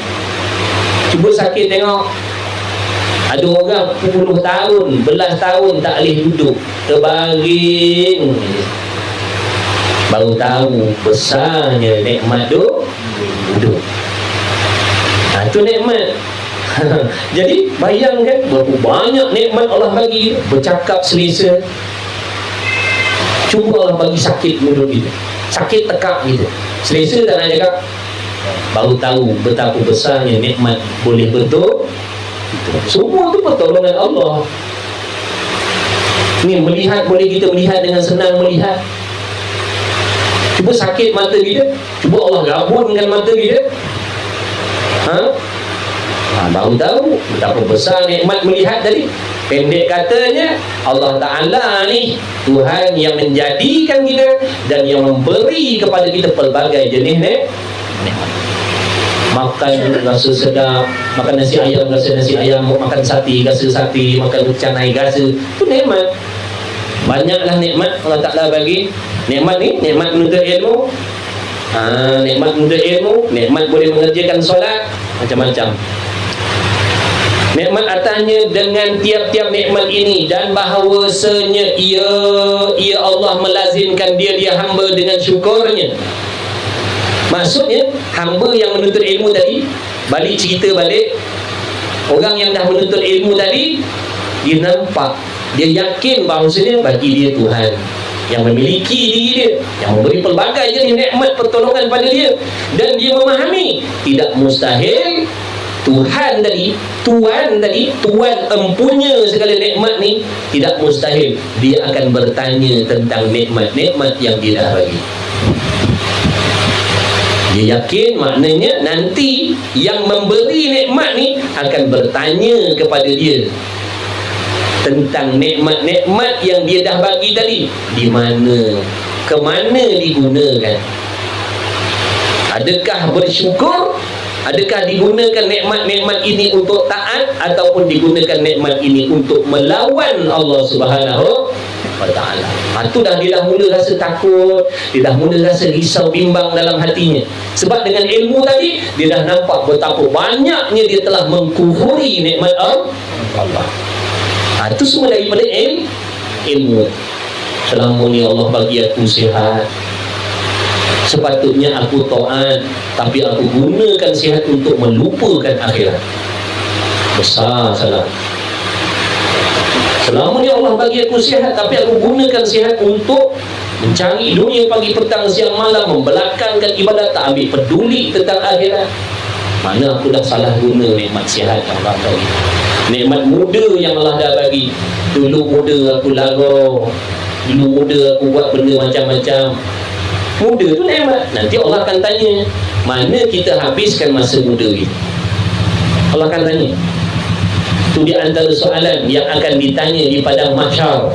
Cuba sakit tengok, ada orang 10 tahun, belas tahun tak boleh duduk, terbaring, baru tahu besarnya nikmat duduk. Itu nikmat. Jadi bayangkan berapa banyak nikmat Allah bagi. Bercakap selesa. Cuba Allah bagi sakit mulut kita, sakit tekak kita, selesa tak nak cakap. Baru tahu betapa besarnya nikmat boleh betul. Semua tu pertolongan Allah. Ni melihat, boleh kita melihat dengan senang melihat. Cuba sakit mata kita, cuba Allah gabungkan mata kita. Baru tahu betapa besar nikmat melihat tadi. Pendek katanya, Allah Ta'ala ni Tuhan yang menjadikan kita dan yang memberi kepada kita pelbagai jenis nikmat. Makan rasa sedap, makan nasi ayam rasa nasi ayam, makan sate rasa sate, makan canai rasa, itu nikmat. Banyaklah nikmat Allah Ta'ala bagi. Nikmat ni, nikmat menuntut ilmu, nikmat menuntut ilmu, nikmat boleh mengerjakan solat, macam-macam. Nikmat atasnya dengan tiap-tiap nikmat ini, dan bahawasanya ia Allah melazimkan dia hamba dengan syukurnya. Maksudnya hamba yang menuntut ilmu tadi, balik cerita balik, orang yang dah menuntut ilmu tadi, dia nampak, dia yakin bahawasanya bagi dia Tuhan yang memiliki diri dia, yang memberi pelbagai jenis nikmat pertolongan pada dia, dan dia memahami tidak mustahil Tuhan tadi, Tuhan empunya segala nikmat ni, tidak mustahil dia akan bertanya tentang nikmat-nikmat yang dia dah bagi. Dia yakin maknanya nanti yang memberi nikmat ni akan bertanya kepada dia tentang nikmat-nikmat yang dia dah bagi tadi, di mana, ke mana digunakan. Adakah bersyukur? Adakah digunakan nikmat-nikmat ini untuk taat, ataupun digunakan nikmat ini untuk melawan Allah Subhanahu wa Ta'ala? Itu dah dia dah mula rasa takut, dia dah mula rasa risau bimbang dalam hatinya. Sebab dengan ilmu tadi, dia dah nampak betapa banyaknya dia telah mengkufuri nikmat Allah. Itu semua daripada ilmu. Selama ni Allah bagi aku sihat, sepatutnya aku taat, tapi aku gunakan sihat untuk melupakan akhirat. Besar salah. Selama ni Allah bagi aku sihat, tapi aku gunakan sihat untuk mencari dunia pagi petang siang malam, membelakangkan ibadat, tak ambil peduli tentang akhirat. Mana aku dah salah guna nikmat sihat yang Allah bagi. Nikmat muda yang Allah dah bagi. Dulu muda aku lagu, dulu muda aku buat benda macam-macam. Muda tu nikmat. Nanti Allah akan tanya, mana kita habiskan masa muda kita? Allah akan tanya. Itu di antara soalan yang akan ditanya di padang mahsyar.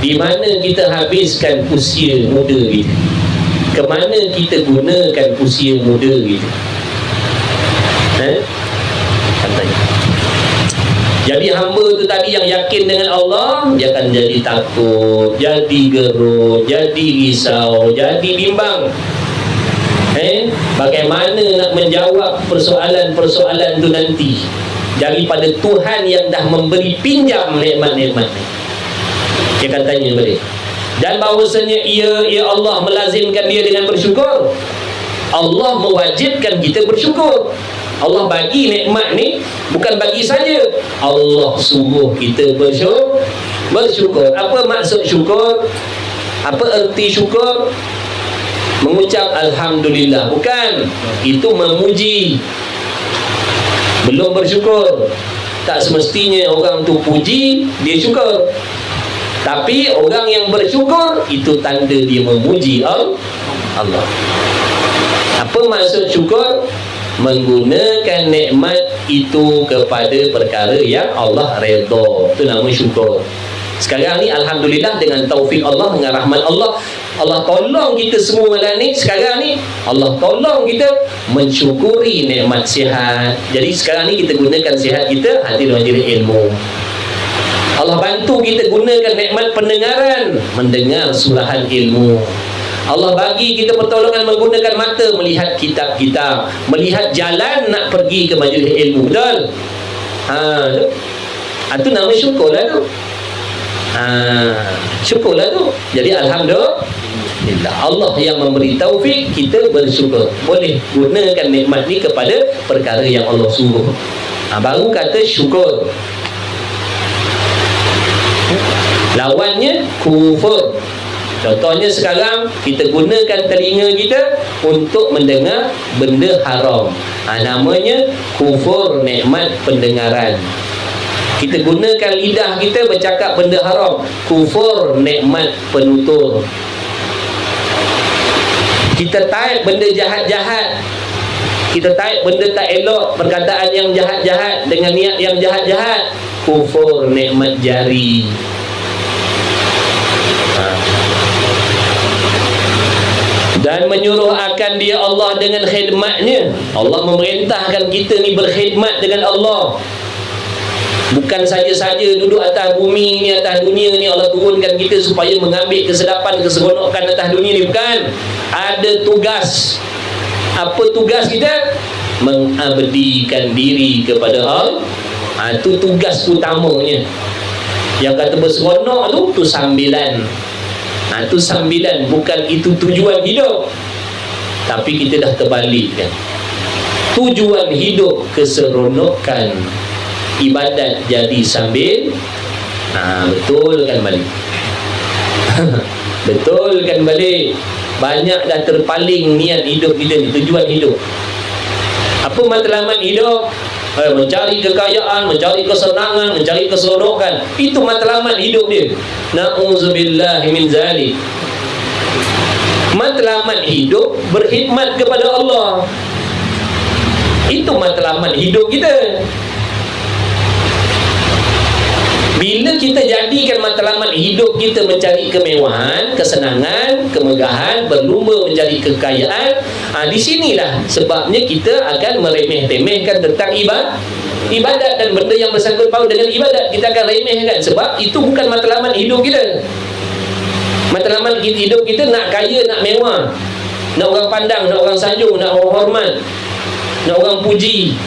Di mana kita habiskan usia muda kita? Ke mana kita gunakan usia muda kita? Akan tanya. Jadi hamba tu tadi yang yakin dengan Allah, dia akan jadi takut, jadi gerut, jadi risau, jadi bimbang. Bagaimana nak menjawab persoalan-persoalan tu nanti daripada Tuhan yang dah memberi pinjam nikmat-nikmat ni? Dia akan tanya balik. Dan bahawasanya ia Allah melazimkan dia dengan bersyukur. Allah mewajibkan kita bersyukur. Allah bagi nikmat ni bukan bagi saja, Allah suruh kita bersyukur. Apa maksud syukur? Apa erti syukur? Mengucap Alhamdulillah, bukan. Itu memuji, belum bersyukur. Tak semestinya orang tu puji, dia syukur. Tapi orang yang bersyukur, itu tanda dia memuji Allah. Apa maksud syukur? Menggunakan nikmat itu kepada perkara yang Allah redha. Itu nama syukur. Sekarang ni Alhamdulillah, dengan taufik Allah, dengan rahmat Allah, Allah tolong kita semua malam ni. Sekarang ni Allah tolong kita mensyukuri nikmat sihat. Jadi sekarang ni kita gunakan sihat kita hati dengan jadi ilmu. Allah bantu kita gunakan nikmat pendengaran, mendengar surahan ilmu. Allah bagi kita pertolongan menggunakan mata, melihat kitab-kitab, melihat jalan nak pergi ke majlis ilmu. Betul? Itu nama syukurlah tu. Syukurlah tu. Jadi alhamdulillah, Allah yang memberi taufik, kita bersyukur. Boleh gunakan nikmat ni kepada perkara yang Allah suruh. Baru kata syukur. Lawannya kufur. Contohnya sekarang kita gunakan telinga kita untuk mendengar benda haram. Namanya kufur nikmat pendengaran. Kita gunakan lidah kita bercakap benda haram, kufur nikmat penutur. Kita type benda jahat-jahat, kita type benda tak elok, perkataan yang jahat-jahat dengan niat yang jahat-jahat, kufur nikmat jari. Dan menyuruh akan dia Allah dengan khidmatnya. Allah memerintahkan kita ni berkhidmat dengan Allah. Bukan saja-saja duduk atas bumi ni, atas dunia ni Allah turunkan kita supaya mengambil kesedapan, keseronokan atas dunia ni. Bukan. Ada tugas. Apa tugas kita? Mengabdikan diri kepada Allah. Itu tugas utamanya. Yang kata berseronok tu sambilan. Itu sambilan, bukan itu tujuan hidup. Tapi kita dah terbalikkan. Tujuan hidup keseronokan, ibadat jadi sambil. Betul kan balik? Betul kan balik? Banyak dah terpaling niat hidup kita ni, tujuan hidup. Apa matlamat hidup? Mencari kekayaan, mencari kesenangan, mencari keseronokan. Itu matlamat hidup dia. Na'udzubillahi min zalik. Matlamat hidup berkhidmat kepada Allah. Itu matlamat hidup kita. Bila kita jadikan matlamat hidup kita mencari kemewahan, kesenangan, kemegahan, berlumba mencari kekayaan, di sinilah sebabnya kita akan meremeh-temehkan tentang ibadat dan benda yang bersangkut paut dengan ibadat. Kita akan remehkan sebab itu bukan matlamat hidup kita. Matlamat hidup kita nak kaya, nak mewah, nak orang pandang, nak orang sanjung, nak orang hormat, nak orang puji,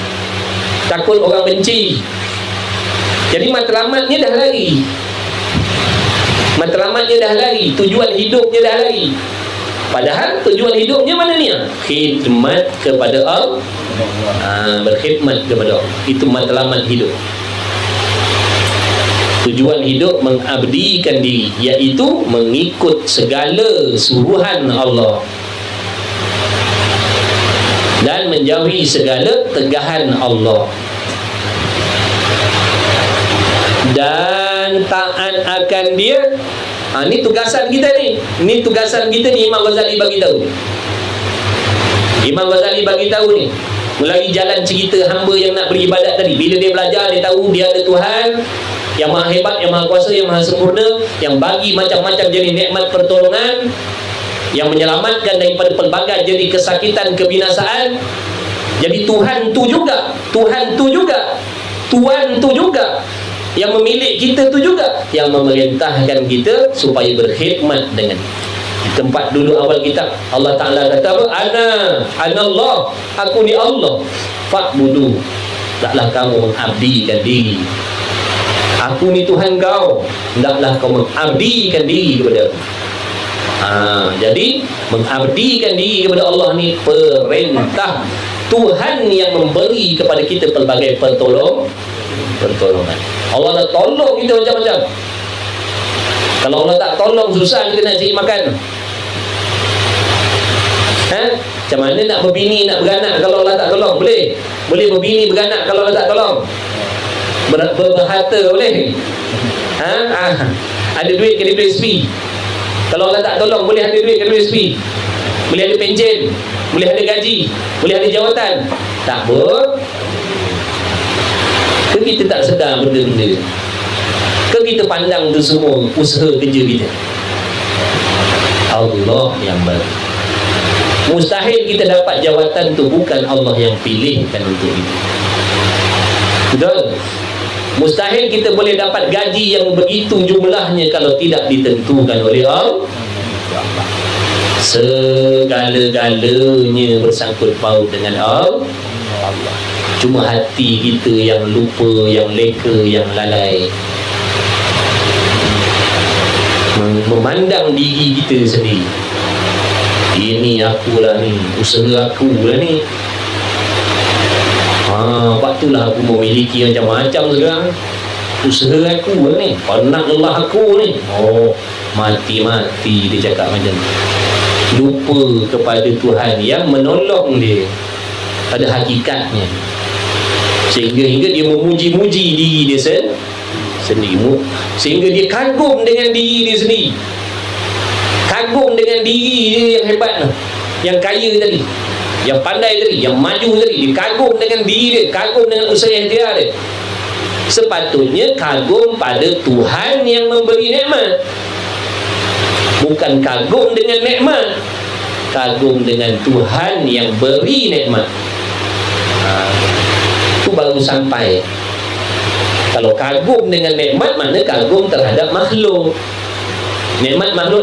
takut orang benci. Jadi matlamatnya dah lari. Matlamatnya dah lari, tujuan hidupnya dah lari. Padahal tujuan hidupnya mana ni? Khidmat kepada Allah. Berkhidmat kepada Allah. Itu matlamat hidup. Tujuan hidup mengabdikan diri, iaitu mengikut segala suruhan Allah dan menjauhi segala tegahan Allah. Dan taat akan dia. Ni tugasan kita ni. Ni tugasan kita ni. Imam Ghazali bagi tahu. Imam Ghazali bagi tahu ni melalui jalan cerita hamba yang nak beribadat tadi. Bila dia belajar, dia tahu dia ada Tuhan yang maha hebat, yang maha kuasa, yang maha sempurna, yang bagi macam-macam jenis nikmat pertolongan, yang menyelamatkan daripada pelbagai jenis kesakitan, kebinasaan. Jadi Tuhan tu juga, Tuhan tu juga, Tuhan tu juga, yang memilih kita tu juga, yang memerintahkan kita supaya berkhidmat dengan di tempat dulu awal kitab. Allah Ta'ala kata apa? Anallah, aku ni Allah, fa'budu, taklah kamu mengabdikan diri. Aku ni Tuhan kau, hendaklah kau mengabdikan diri kepada aku. Jadi mengabdikan diri kepada Allah ni perintah Tuhan yang memberi kepada kita pelbagai pertolongan. Allah nak tolong kita macam-macam. Kalau Allah tak tolong, susah kita nak cari makan. Macam mana nak berbini, nak beranak kalau Allah tak tolong? Boleh? Boleh berbini, beranak kalau Allah tak tolong? Berharta boleh? Ada duit kena beli SP. Kalau Allah tak tolong, boleh ada duit kena beli SP. Boleh ada penjen, boleh ada gaji, boleh ada jawatan. Tak boleh. Ke kita tak sedar benda-benda? Ke kita pandang tu semua usaha kerja kita? Allah yang bagi. Mustahil kita dapat jawatan tu bukan Allah yang pilihkan untuk kita. Betul? Mustahil kita boleh dapat gaji yang begitu jumlahnya kalau tidak ditentukan oleh Allah. Segala-galanya bersangkut paut dengan Allah. Cuma hati kita yang lupa, yang leka, yang lalai, memandang diri kita sendiri. Ini akulah ni, usaha akulah ni. Lepas itulah aku memiliki macam-macam sekarang. Usaha aku ni, penat lelah aku ni. Mati-mati dia cakap macam tu. Lupa kepada Tuhan yang menolong dia pada hakikatnya, sehingga dia memuji-muji diri dia sendiri, sehingga dia kagum dengan diri dia sendiri, kagum dengan diri dia yang hebat, yang kaya tadi, yang pandai tadi, yang maju tadi. Dia kagum dengan diri dia, kagum dengan usaha dia. Sepatutnya kagum pada Tuhan yang memberi nikmat, bukan kagum dengan nikmat, kagum dengan Tuhan yang beri nikmat. Itu baru sampai. Kalau kagum dengan nikmat, mana kagum terhadap makhluk. Nikmat makhluk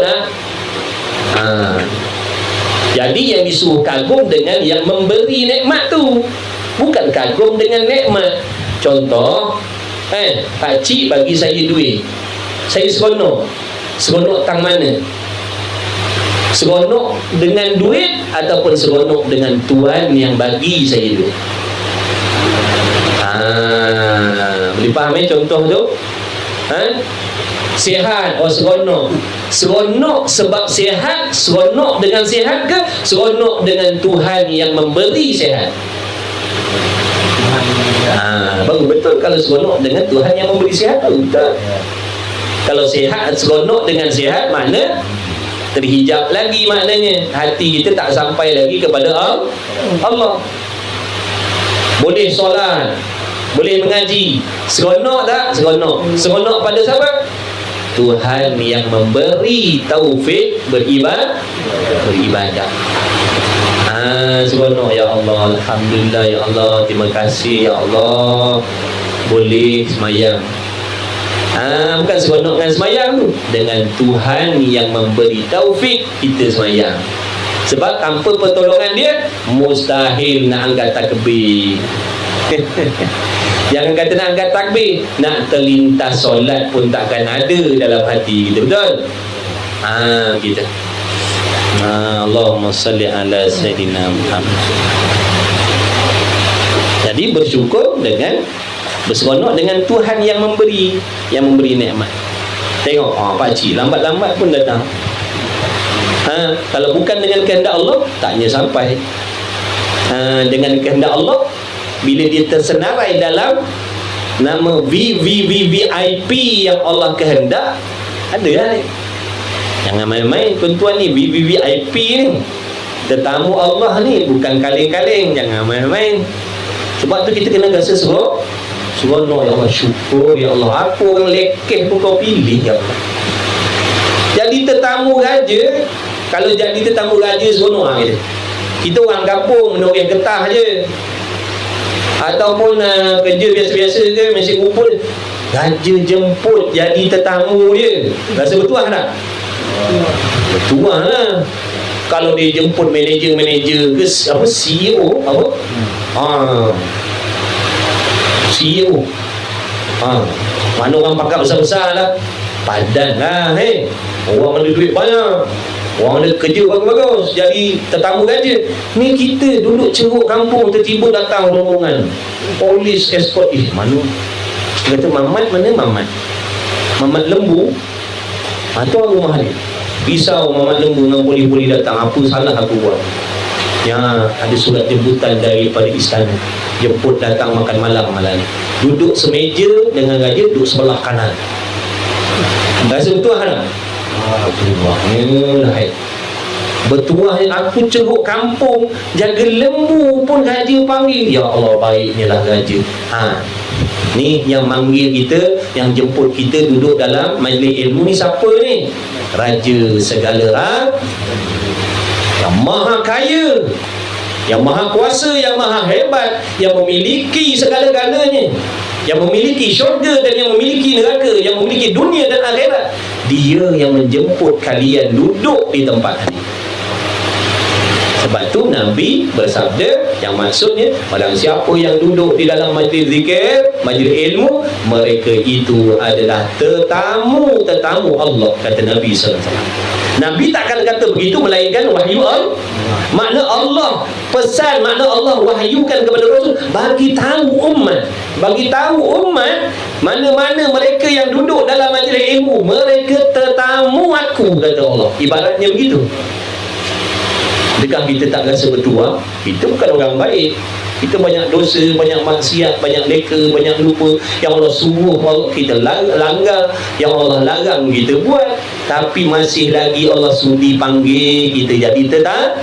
jadi yang disuruh kagum dengan yang memberi nikmat tu, bukan kagum dengan nikmat. Contoh, Pak Cik bagi saya duit, saya seronok. Seronok tang mana? Seronok dengan duit ataupun seronok dengan Tuhan yang bagi saya duit? Boleh faham contoh tu? Sihat, seronok. Seronok sebab sihat, seronok dengan sihat ke seronok dengan Tuhan yang memberi sihat? Baru betul kalau seronok dengan Tuhan yang memberi sihat, betul. Kalau sihat, seronok dengan sihat, makna terhijab lagi, maknanya hati kita tak sampai lagi kepada Allah. Boleh solat, boleh mengaji, seronok tak? Seronok. Seronok pada siapa? Tuhan yang memberi taufik beribadah. Seronok, ya Allah, alhamdulillah, ya Allah, terima kasih, ya Allah, boleh semayang. Bukan seronok dengan semayang tu, dengan Tuhan yang memberi taufik kita semayang. Sebab tanpa pertolongan dia, mustahil nak angkat takbir. Jangan kata nak angkat takbir, nak terlintas solat pun takkan ada dalam hati kita, betul? Kita Allahumma salli ala Sayyidina Muhammad. Jadi bersyukur dengan, berseronok dengan Tuhan yang memberi nikmat. Tengok, pakcik lambat-lambat pun datang. Kalau bukan dengan kehendak Allah, taknya sampai. Dengan kehendak Allah, bila dia tersenarai dalam nama VIP yang Allah kehendak, ada lah ni. Jangan main-main tuan-tuan ni, VIP ni, tetamu Allah ni, bukan kaleng-kaleng. Jangan main-main. Sebab tu kita kena rasa seronok, ya Allah, syukur, ya Allah, apa orang lekeh pun kau pilih, ya Allah. Jadi tetamu raja, kalau jadi tetamu raja seronok kita orang kampung, menurut yang getah je, ataupun kerja biasa-biasa ke, masih kumpul, raja jemput jadi tetamu je, rasa bertuah tak? Bertuah lah. Kalau dia jemput manager ke CEO CEO, mana orang pakar besar-besar lah, padan lah, orang ada duit banyak, orang ada kerja bagus-bagus, jadi tetamu raja. Ni kita duduk ceruk kampung, tiba-tiba datang rombongan polis escort. Mana dia kata Mamat, mana Mamat Lembu, tu orang rumah dia. Risau Mamat Lembu dengan polis-polis datang, apa salah aku buat? Ada surat jemputan daripada istana, jemput datang makan malam ni. Duduk semeja dengan raja, duduk sebelah kanan. Rasa bertuah tak? Bertuah. Aku ceruk kampung, jaga lembu pun raja panggil. Ya Allah, baiknya lah raja. Ni yang manggil kita, yang jemput kita duduk dalam majlis ilmu ni siapa ni? Raja segala yang maha kaya, yang maha kuasa, yang maha hebat, yang memiliki segala-galanya. yang memiliki syurga dan yang memiliki neraka, yang memiliki dunia dan akhirat. Dia yang menjemput kalian duduk di tempat ini. Sebab tu Nabi bersabda, yang maksudnya barang siapa yang duduk di dalam majlis zikir, majlis ilmu, mereka itu adalah tetamu Allah, kata Nabi SAW. Nabi takkan kata begitu melainkan wahyu Allah. Makna Allah pesan, makna Allah wahyukan kepada Rasul, bagi tahu umat mana-mana mereka yang duduk dalam majlis ilmu, mereka tetamu aku, kata Allah. Ibaratnya begitu. Adakah kita tak rasa bertuah? Kita bukan orang baik. Kita banyak dosa, banyak maksiat, banyak leka, banyak lupa. Yang Allah suruh kita langgar, yang Allah larang kita buat. Tapi masih lagi Allah sudi panggil kita jadi tetap.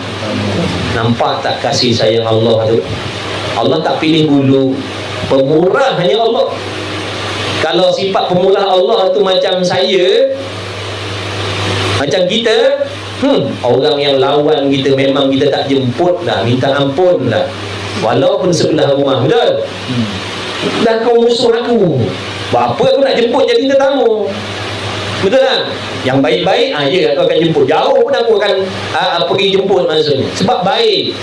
Nampak tak kasih sayang Allah tu? Allah tak pilih bulu. Pemurah hanya Allah. Kalau sifat pemurah Allah tu macam saya, macam kita, orang yang lawan kita, memang kita tak jemput dah, minta ampun dah, walaupun sebelah rumah, betul? Dah kau musuh aku, buat apa aku nak jemput jadi tetamu, betul tak? Yang baik-baik, ya aku akan jemput. Jauh pun aku akan pergi jemput, maksudnya sebab baik,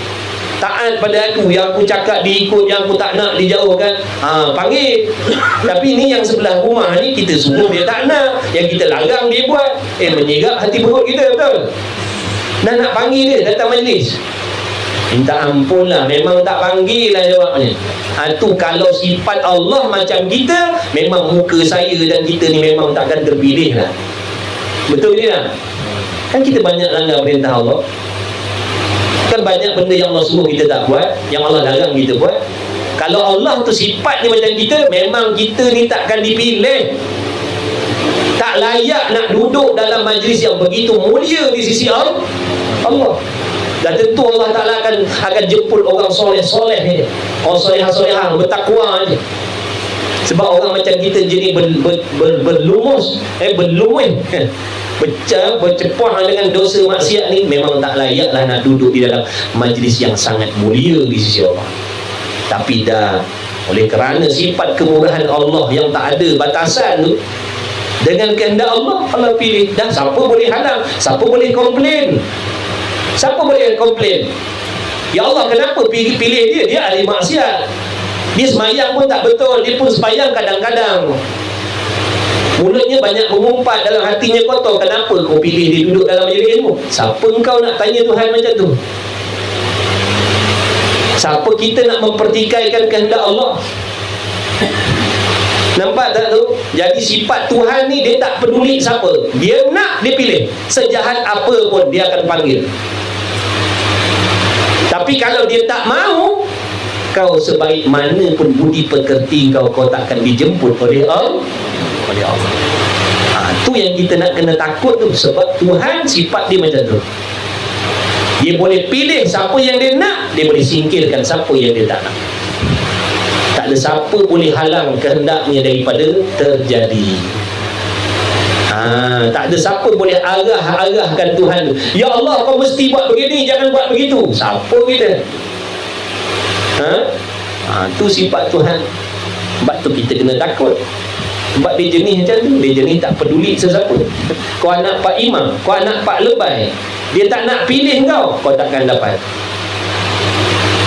taat pada aku. Yang aku cakap diikut, yang aku tak nak dijauhkan, panggil. Tapi ni yang sebelah rumah ni, kita suruh dia tak nak, yang kita larang dia buat, menyerap hati perut kita, betul? Nak panggil dia datang majlis, minta ampun lah, memang tak panggil lah jawabnya. Tu kalau sifat Allah macam kita, memang muka saya dan kita ni memang takkan terpilih lah. Betul ke tak? Kan kita banyak langgar perintah Allah. Kan banyak benda yang Allah suruh kita tak buat, yang Allah larang kita buat. Kalau Allah tu sifat ni macam kita, memang kita ni takkan dipilih. Tak layak nak duduk dalam majlis yang begitu mulia di sisi Allah. Dan tentu Allah Ta'ala akan jemput orang soleh-soleh ni, orang soleh-solehah, bertakwa ni. Sebab orang macam kita jadi berlumus, bercepuh dengan dosa maksiat ni, memang tak layaklah nak duduk di dalam majlis yang sangat mulia di sisi Allah. Tapi dah, oleh kerana sifat kemurahan Allah yang tak ada batasan tu, dengan kehendak Allah, Allah pilih. Dan siapa boleh halang? Siapa boleh komplain? Siapa boleh komplain? Ya Allah, kenapa pilih dia? Dia ahli maksiat. Dia semayang pun tak betul, dia pun semayang kadang-kadang. Mulutnya banyak mengumpat, dalam hatinya kotor. Kenapa kau pilih dia duduk dalam majlis ilmu? Siapa engkau nak tanya Tuhan macam tu? Siapa kita nak mempertikaikan kehendak Allah? Nampak tak tu? Jadi sifat Tuhan ni, dia tak peduli siapa. Dia nak, dia pilih. Sejahat apa pun dia akan panggil. Tapi kalau dia tak mahu, kau sebaik mana pun budi pekerti kau takkan dijemput oleh Allah. Tu yang kita nak kena takut tu. Sebab Tuhan sifat dia macam tu. Dia boleh pilih siapa yang dia nak, dia boleh singkirkan siapa yang dia tak nak. Tak ada siapa boleh halang kehendaknya daripada terjadi. Tak ada siapa boleh arahkan Tuhan. Ya Allah, kau mesti buat begini, jangan buat begitu. Siapa kita? Tu sifat Tuhan. Sebab tu kita kena takut. Sebab dia jenis macam tu. Dia jenis tak peduli sesiapa. Kau anak Pak Imam, kau anak Pak Lebay, dia tak nak pilih kau takkan dapat.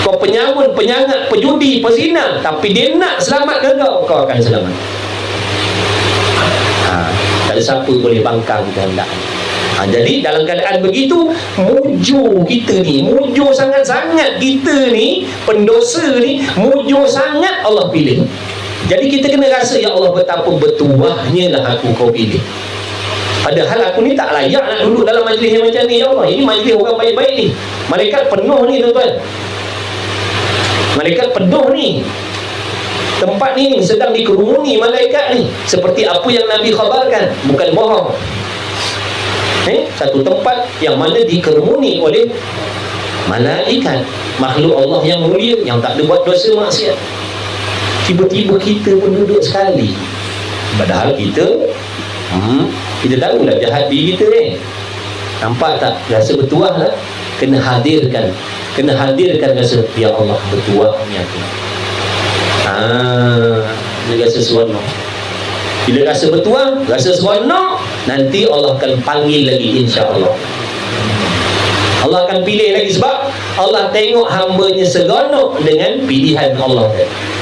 Kau penyamun, penyangat, pejudi, pezina, tapi dia nak selamatkan kau akan selamat. Tak ada siapa boleh bangkang kehendak. Jadi dalam keadaan begitu, mujur kita ni, mujur sangat-sangat kita ni, pendosa ni, mujur sangat Allah pilih. Jadi kita kena rasa, ya Allah, betapa bertuahnya lah aku kau pilih. Padahal aku ni tak layak nak duduk dalam majlis yang macam ni, ya Allah. Ini majlis orang baik-baik ni. Malaikat penuh ni, tuan-tuan. Malaikat penuh ni. Tempat ni sedang dikerumuni malaikat ni. Seperti apa yang Nabi khabarkan, bukan bohong. Satu tempat yang mana dikerumuni oleh malaikat, makhluk Allah yang mulia, yang tak ada buat dosa maksiat. Tiba-tiba kita pun duduk sekali. Padahal kita tahulah jahat diri kita ni. Nampak tak? Rasa bertuah lah. Kena hadirkan rasa, ya Allah, bertuahnya tu. dia rasa seronok. Bila rasa bertuah, rasa seronok, nanti Allah akan panggil lagi, insya-Allah. Allah akan pilih lagi sebab Allah tengok hamba-Nya seronok dengan pilihan Allah.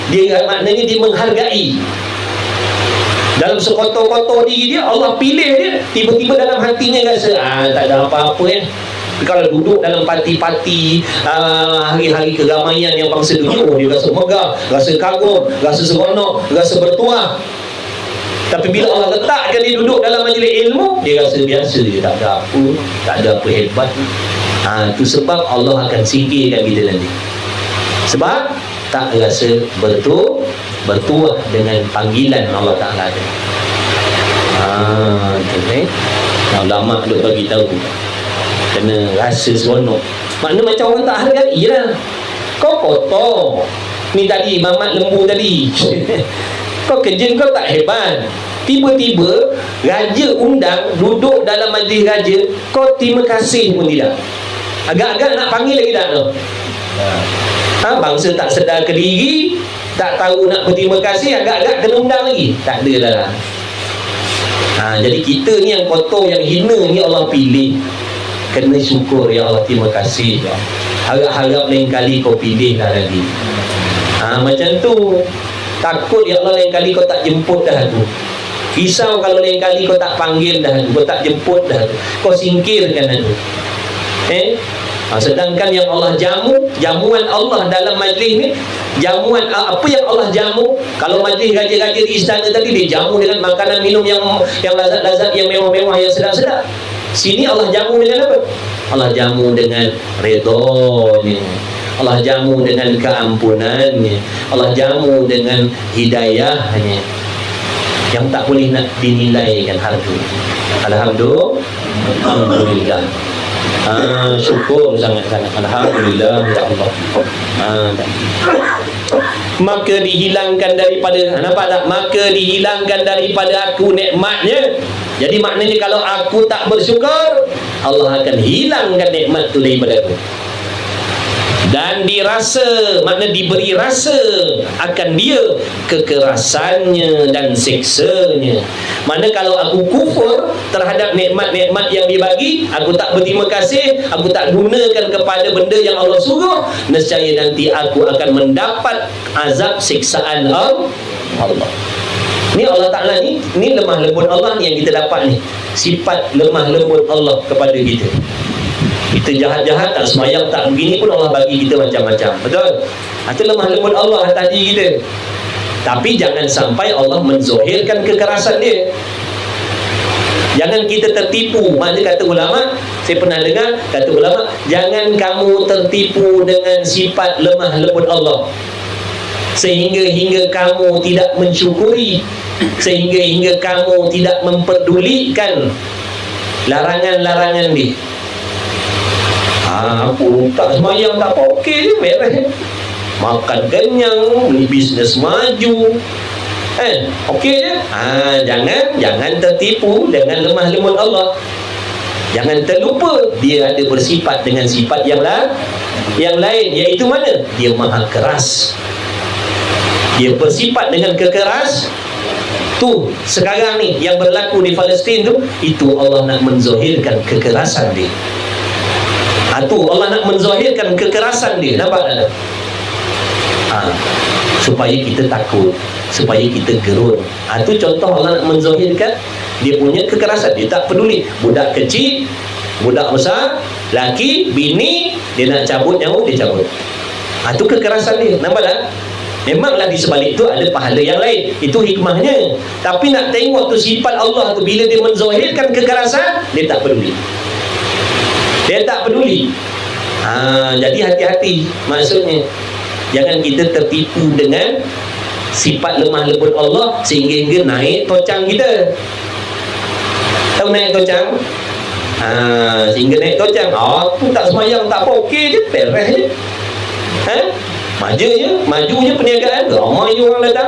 Dia maknanya dia menghargai. Dalam sekotor-kotor diri dia, Allah pilih dia. Tiba-tiba dalam hatinya rasa tak ada apa-apa Kalau duduk dalam parti-parti hari-hari keramaian yang bangsa dunia, dia rasa megah, rasa kagum, rasa seronok, rasa bertuah. Tapi bila Allah letakkan dia duduk dalam majlis ilmu, dia rasa biasa je, tak ada apa hebat. Itu sebab Allah akan singkirkan kita nanti. Sebab tak rasa bertuah dengan panggilan Allah Ta'ala. Ulama duk bagi tahu kena rasa seronok. Makna macam orang tak hargai lah. Kau kotor. Ni tadi mamat lembu tadi. Kau kerja kau tak hebat. Tiba-tiba raja undang duduk dalam majlis raja, kau terima kasih pun tidak. Agak-agak nak panggil lagi tak tu? Bangsa tak sedar ke diri, tak tahu nak berterima kasih, agak-agak kena undang lagi. Tak ada lah. Jadi kita ni yang kotor, yang hina ni Allah pilih. Kena syukur, ya Allah, terima kasih. Harap-harap lain kali kau pilih lah lagi. Macam tu. Takut, ya Allah, lain kali kau tak jemput dah tu. Risau kalau lain kali kau tak panggil dah tu, kau tak jemput dah tu, kau singkirkan dah tu. Sedangkan yang Allah jamuan Allah dalam majlis ni, jamuan apa yang Allah jamu. Kalau majlis raja-raja di istana tadi, dia jamu dengan makanan minum yang lazat-lazat, yang mewah-mewah, yang sedap-sedap. Sini Allah jamu dengan apa? Allah jamu dengan redha-Nya, Allah jamu dengan keampunannya, Allah jamu dengan hidayahnya, yang tak boleh nak dinilaikan harga. Alhamdulillah. Syukur sangat-sangat. Alhamdulillah, ya Allah. Maka dihilangkan daripada, nampak tak? Maka dihilangkan daripada aku nikmatnya. Jadi maknanya kalau aku tak bersyukur, Allah akan hilangkan nikmat tu daripada aku. Dan dirasa, makna diberi rasa akan dia kekerasannya dan siksanya. Mana kalau aku kufur terhadap nikmat-nikmat yang dibagi, aku tak berterima kasih, aku tak gunakan kepada benda yang Allah suruh, nescaya nanti aku akan mendapat azab siksaan Allah. Ni Allah Ta'ala ni lemah lembut Allah ni yang kita dapat ni. Sifat lemah lembut Allah kepada kita. Kita jahat-jahat, tak semayang, tak begini pun Allah bagi kita macam-macam. Betul? Itu lemah lembut Allah atas diri kita. Tapi jangan sampai Allah menzohirkan kekerasan dia. Jangan kita tertipu. Maknanya kata ulama, saya pernah dengar kata ulama, jangan kamu tertipu dengan sifat lemah lembut Allah sehingga kamu tidak mensyukuri, sehingga kamu tidak memperdulikan larangan-larangan dia. Aku tak semayang, tak apa, okey je, beres. Makan kenyang, beli bisnes maju, okey je. Jangan tertipu dengan lemah lembut Allah. Jangan terlupa dia ada bersifat dengan sifat yang lain, iaitu mana? Dia maha keras. Dia bersifat dengan kekeras. Tu sekarang ni yang berlaku di Palestin tu, itu Allah nak menzohirkan kekerasan dia. Tu Allah nak menzohirkan kekerasan dia. Nampak tak? Supaya kita takut, supaya kita gerun. Tu contoh Allah nak menzohirkan dia punya kekerasan. Dia tak peduli budak kecil, budak besar, laki, bini, dia nak cabut nyawa, dia cabut. Tu kekerasan dia. Nampak tak? Memanglah di sebalik itu ada pahala yang lain. Itu hikmahnya. Tapi nak tengok tu sifat Allah tu, bila dia menzohirkan kekerasan, dia tak peduli. Dia tak peduli. Jadi hati-hati. Maksudnya jangan kita tertipu dengan sifat lemah lembut Allah sehingga naik tocang kita. Tahu naik tocang? Sehingga naik tocang. Aku tak semayang, tak apa, okey je, beres je. Maju je perniagaan, ramai je orang datang,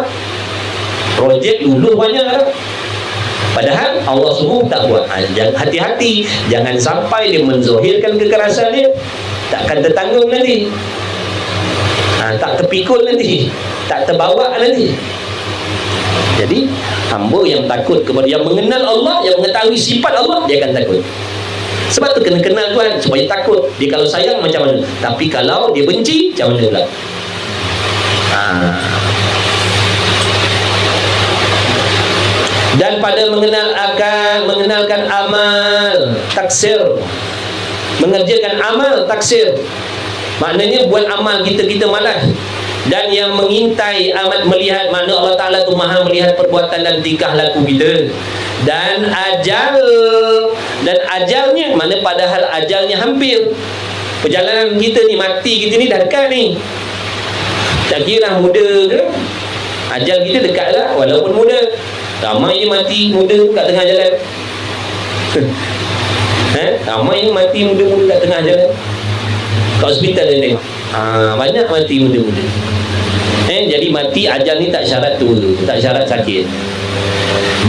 projek lulus banyak lah. Padahal Allah suruh tak buat. Hati-hati, jangan sampai dia menzohirkan kekerasan dia, takkan tertanggung nanti, tak terpikul nanti, tak terbawa nanti. Jadi hamba yang takut kepada, yang mengenal Allah, yang mengetahui sifat Allah, dia akan takut. Sebab tu kena kenal Tuhan supaya takut. Dia kalau sayang macam mana, tapi kalau dia benci macam mana pula. Dan pada mengenalkan amal taksir, mengerjakan amal taksir, maknanya buat amal kita malas. Dan yang mengintai amat melihat, mana Allah Ta'ala tu maha melihat perbuatan dan tingkah laku kita. Dan ajalnya, mana padahal ajalnya hampir. Perjalanan kita ni, mati kita ni dah dekat ni. Tak kira muda ke, ajal kita dekat lah. Walaupun muda, ramai je mati muda kat tengah jalan. Ramai je mati muda-muda kat tengah jalan. Kat hospital dia tengok, banyak mati muda-muda. Jadi mati ajal ni tak syarat tua, tak syarat sakit.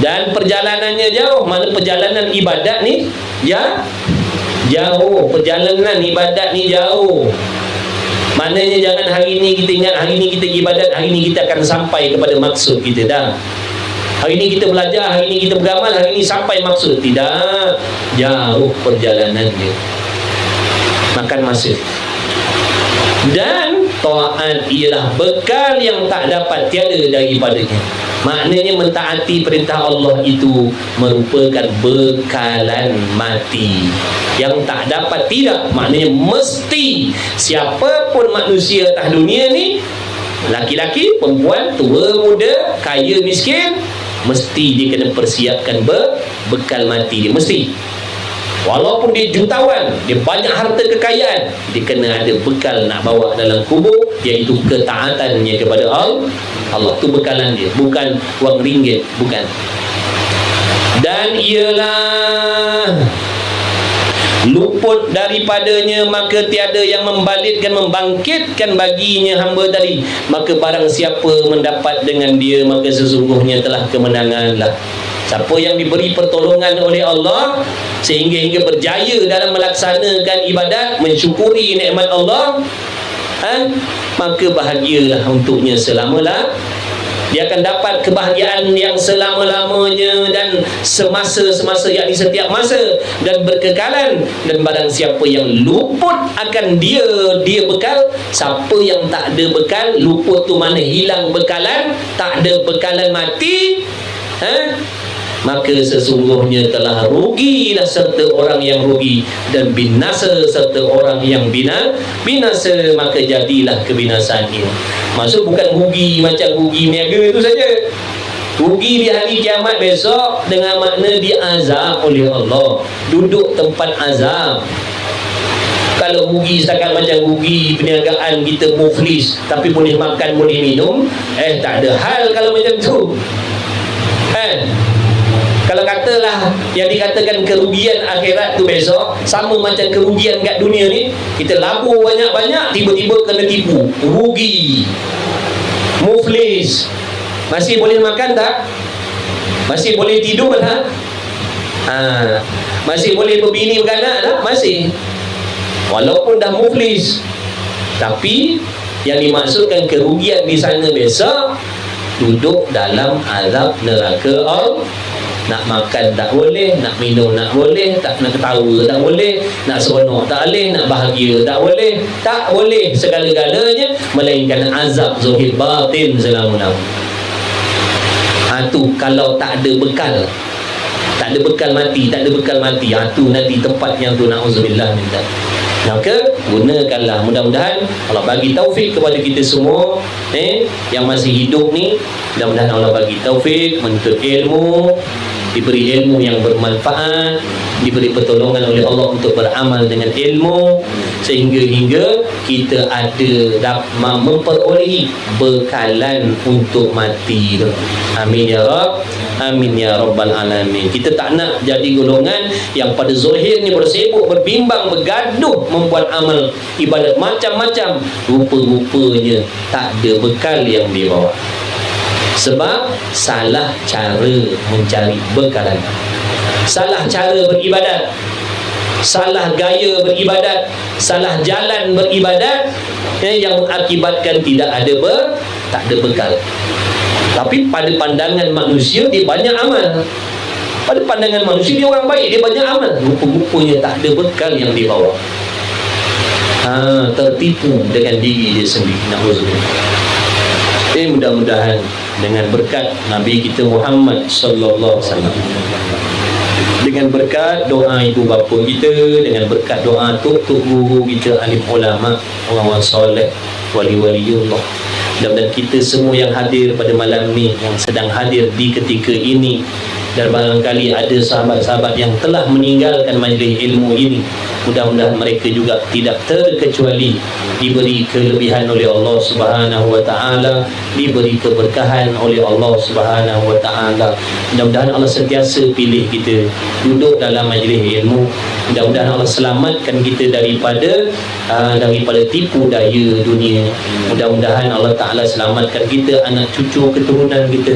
Dan perjalanannya jauh. Mana perjalanan ibadat ni jauh. Perjalanan ibadat ni jauh. Maknanya jangan hari ni kita ingat hari ni kita ibadat, hari ni kita akan sampai kepada maksud kita. Dah, hari ni kita belajar, hari ni kita beramal, hari ni sampai maksud. Tidak, jauh perjalanannya, makan masa. Dan taat ialah bekal yang tak dapat tiada daripadanya. Maknanya mentaati perintah Allah itu merupakan bekalan mati yang tak dapat tidak. Maknanya mesti siapapun manusia atas dunia ni, laki-laki, perempuan, tua, muda, kaya, miskin, mesti dia kena persiapkan bekal mati dia. Mesti. Walaupun dia jutawan, dia banyak harta kekayaan, dia kena ada bekal nak bawa dalam kubur, iaitu ketaatannya kepada Allah. Tu bekalan dia, bukan wang ringgit, bukan. Dan ialah luput daripadanya, maka tiada yang membangkitkan baginya hamba tadi. Maka barang siapa mendapat dengan dia, maka sesungguhnya telah kemenanganlah. Siapa yang diberi pertolongan oleh Allah sehingga berjaya dalam melaksanakan ibadat, mensyukuri nikmat Allah, maka bahagialah untuknya selama-lamanya. Dia akan dapat kebahagiaan yang selama-lamanya dan semasa-semasa, yakni setiap masa dan berkekalan. Dan barang siapa yang luput akan dia bekal, siapa yang tak ada bekal, luput tu mana hilang bekalan, tak ada bekalan, mati, maka sesungguhnya telah rugilah serta orang yang rugi, dan binasa serta orang yang binasa, maka jadilah kebinasaan ini. Maksud bukan rugi macam rugi niaga itu saja. Rugi di hari kiamat besok dengan makna diazab oleh Allah, duduk tempat azab. Kalau rugi setakat macam rugi perniagaan kita muflis, tapi boleh makan, boleh minum, tak ada hal kalau macam tu. Kalau katalah yang dikatakan kerugian akhirat tu besok sama macam kerugian kat dunia ni, kita labur banyak-banyak, tiba-tiba kena tipu, rugi, muflis. Masih boleh makan tak? Masih boleh tidur tak? Masih boleh berbini beranak tak? Masih. Walaupun dah muflis, tapi yang dimaksudkan kerugian di sana besok, duduk dalam azab neraka Allah. Nak makan tak boleh, nak minum tak boleh, nak ketawa tak boleh, nak seronok tak boleh, nak bahagia tak boleh. Tak boleh segala-galanya melainkan azab zahir batin selama-lamanya. Tu kalau tak ada bekal, tak ada bekal mati, tak ada bekal mati, tu nanti tempat yang tu na'udzubillah min dzalik. Maka gunakanlah, mudah-mudahan Allah bagi taufik kepada kita semua yang masih hidup ni. Mudah-mudahan Allah bagi taufik menuntut ilmu, diberi ilmu yang bermanfaat, diberi pertolongan oleh Allah untuk beramal dengan ilmu, sehingga kita ada memperolehi bekalan untuk mati. Amin ya Rabb, amin ya Rabbal Alamin. Kita tak nak jadi golongan yang pada zahir ni bersibuk, berbimbang, bergaduh, membuat amal ibadat macam-macam, rupa-rupanya tak ada bekal yang dibawa. Sebab salah cara mencari bekalan, salah cara beribadat, salah gaya beribadat, salah jalan beribadat, yang mengakibatkan tak ada bekal. Tapi pada pandangan manusia dia banyak amal. Pada pandangan manusia dia orang baik, dia banyak amal. Rupa-rupanya tak ada bekal yang dia bawa. Tertipu dengan diri dia sendiri. Mudah-mudahan dengan berkat Nabi kita Muhammad sallallahu alaihi wasallam, dengan berkat doa ibu bapa kita, dengan berkat doa tok guru kita, alim ulama, orang-orang soleh, wali-waliullah, mudah-mudahan kita semua yang hadir pada malam ni, yang sedang hadir di ketika ini, dan barangkali ada sahabat-sahabat yang telah meninggalkan majlis ilmu ini, mudah-mudahan mereka juga tidak terkecuali diberi kelebihan oleh Allah Subhanahu wa taala, diberi keberkahan oleh Allah Subhanahu wa taala. Mudah-mudahan Allah sentiasa pilih kita duduk dalam majlis ilmu. Mudah-mudahan Allah selamatkan kita daripada tipu daya dunia. Mudah-mudahan Allah Taala selamatkan kita, anak cucu keturunan kita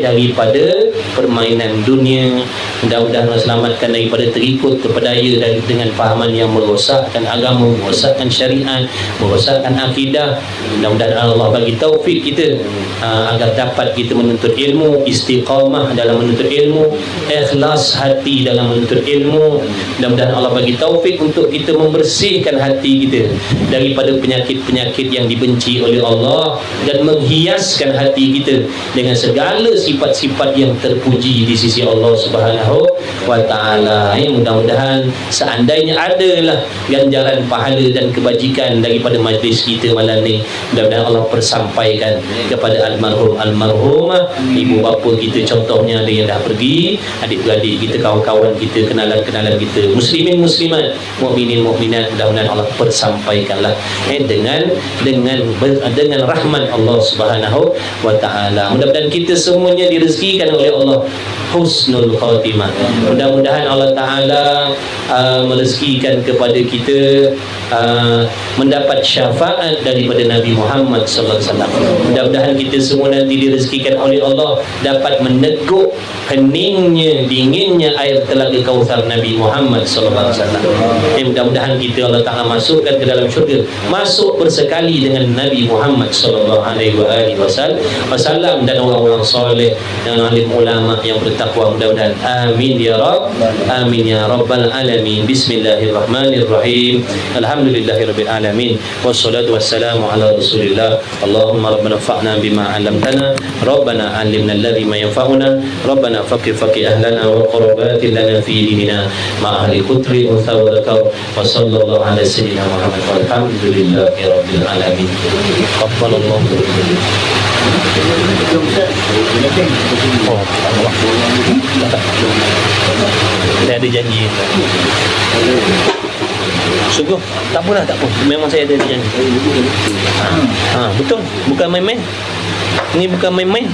daripada permainan dunia. Mudah-mudahan Allah selamatkan daripada terikut terpedaya dengan fahaman yang merosakkan agama, merosakkan syariat, merosakkan akidah. Mudah-mudahan Allah bagi taufik kita agar dapat kita menuntut ilmu, istiqamah dalam menuntut ilmu, ikhlas hati dalam menuntut ilmu. Mudah-mudahan Allah bagi taufik untuk kita membersihkan hati kita daripada penyakit-penyakit yang dibenci oleh Allah, dan menghiaskan hati kita dengan segala sifat-sifat yang terpuji di sisi Allah Subhanahu wa taala. Mudah-mudahan seandainya adalah ganjaran pahala dan kebajikan daripada majlis kita malam ni, mudah-mudahan Allah persampaikan kepada almarhumah ibu bapa kita, contohnya ada yang dah pergi, adik-beradik kita, kawan-kawan kita, kenalan-kenalan kita, muslimin muslimat, mukminin mukminat, mudah-mudahan Allah persampaikanlah dengan rahmat Allah Subhanahu wa taala. Mudah-mudahan kita semuanya direzekikan oleh Allah husnul khatimah. Mudah-mudahan Allah Taala merezekikan kepada kita mendapat syafaat daripada Nabi Muhammad sallallahu alaihi wasallam. Mudah-mudahan kita semua nanti direzekikan oleh Allah dapat meneguk heningnya, dinginnya air telaga Kautsar Nabi Muhammad sallallahu alaihi wasallam. Mudah-mudahan kita Allah Taala masukkan ke dalam syurga, masuk bersekali dengan Nabi Muhammad sallallahu alaihi wasallam dan orang-orang soleh dan alim ulama yang bertakwa. Mudah-mudahan amin ya rabb, amin ya rabbal alamin. Bismillahirrahmanirrahim. Alhamdulillahirabbil alamin. Wassalatu wassalamu ala Rasulillah. Allahumma rabbana fa'na bima 'allamtana, rabbana 'allimna alladhi ma yanfa'una, rabbana faqih ahlana wa qurabati lana fi dinina ma ahli qutri wa thawraka wa sallallahu ala sayyidina Muhammad walhamdulillahirabbil alamin. Qabbalallahu. Saya ada janji. Sungguh, tak apalah, tak apa. Memang saya ada janji. Betul, bukan main-main. Ini bukan main-main.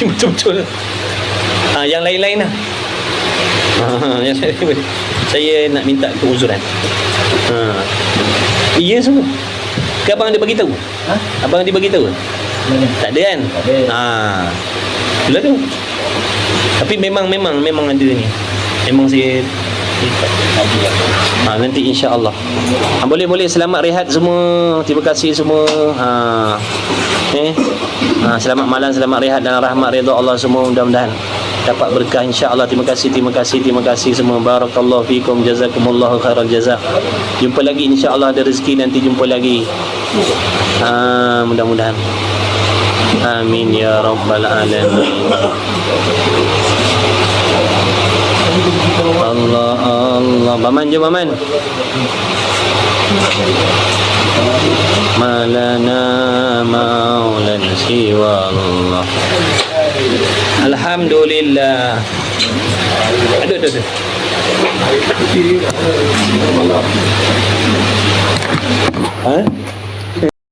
Betul-betul. Yang lain-lain lah. Yang saya nak minta keuzuran. Iya semua. Ke abang dia bagi tahu? Abang dia bagi tahu? Tak ada kan? Itulah tu. Tapi memang ada ni. Memang saya nanti insya-Allah. Boleh selamat rehat semua. Terima kasih semua. Selamat malam, selamat rehat dalam rahmat redha Allah semua. Mudah-mudahan dapat berkah insya-Allah. Terima kasih semua. Barakallahu fikum, jazakumullahu khairal jazak. Jumpa lagi insya-Allah, ada rezeki nanti jumpa lagi. Mudah-mudahan. Amin ya rabbal alamin. Allah Baman, jom Baman. Malana maulan siwa Allah. Alhamdulillah. Aduh.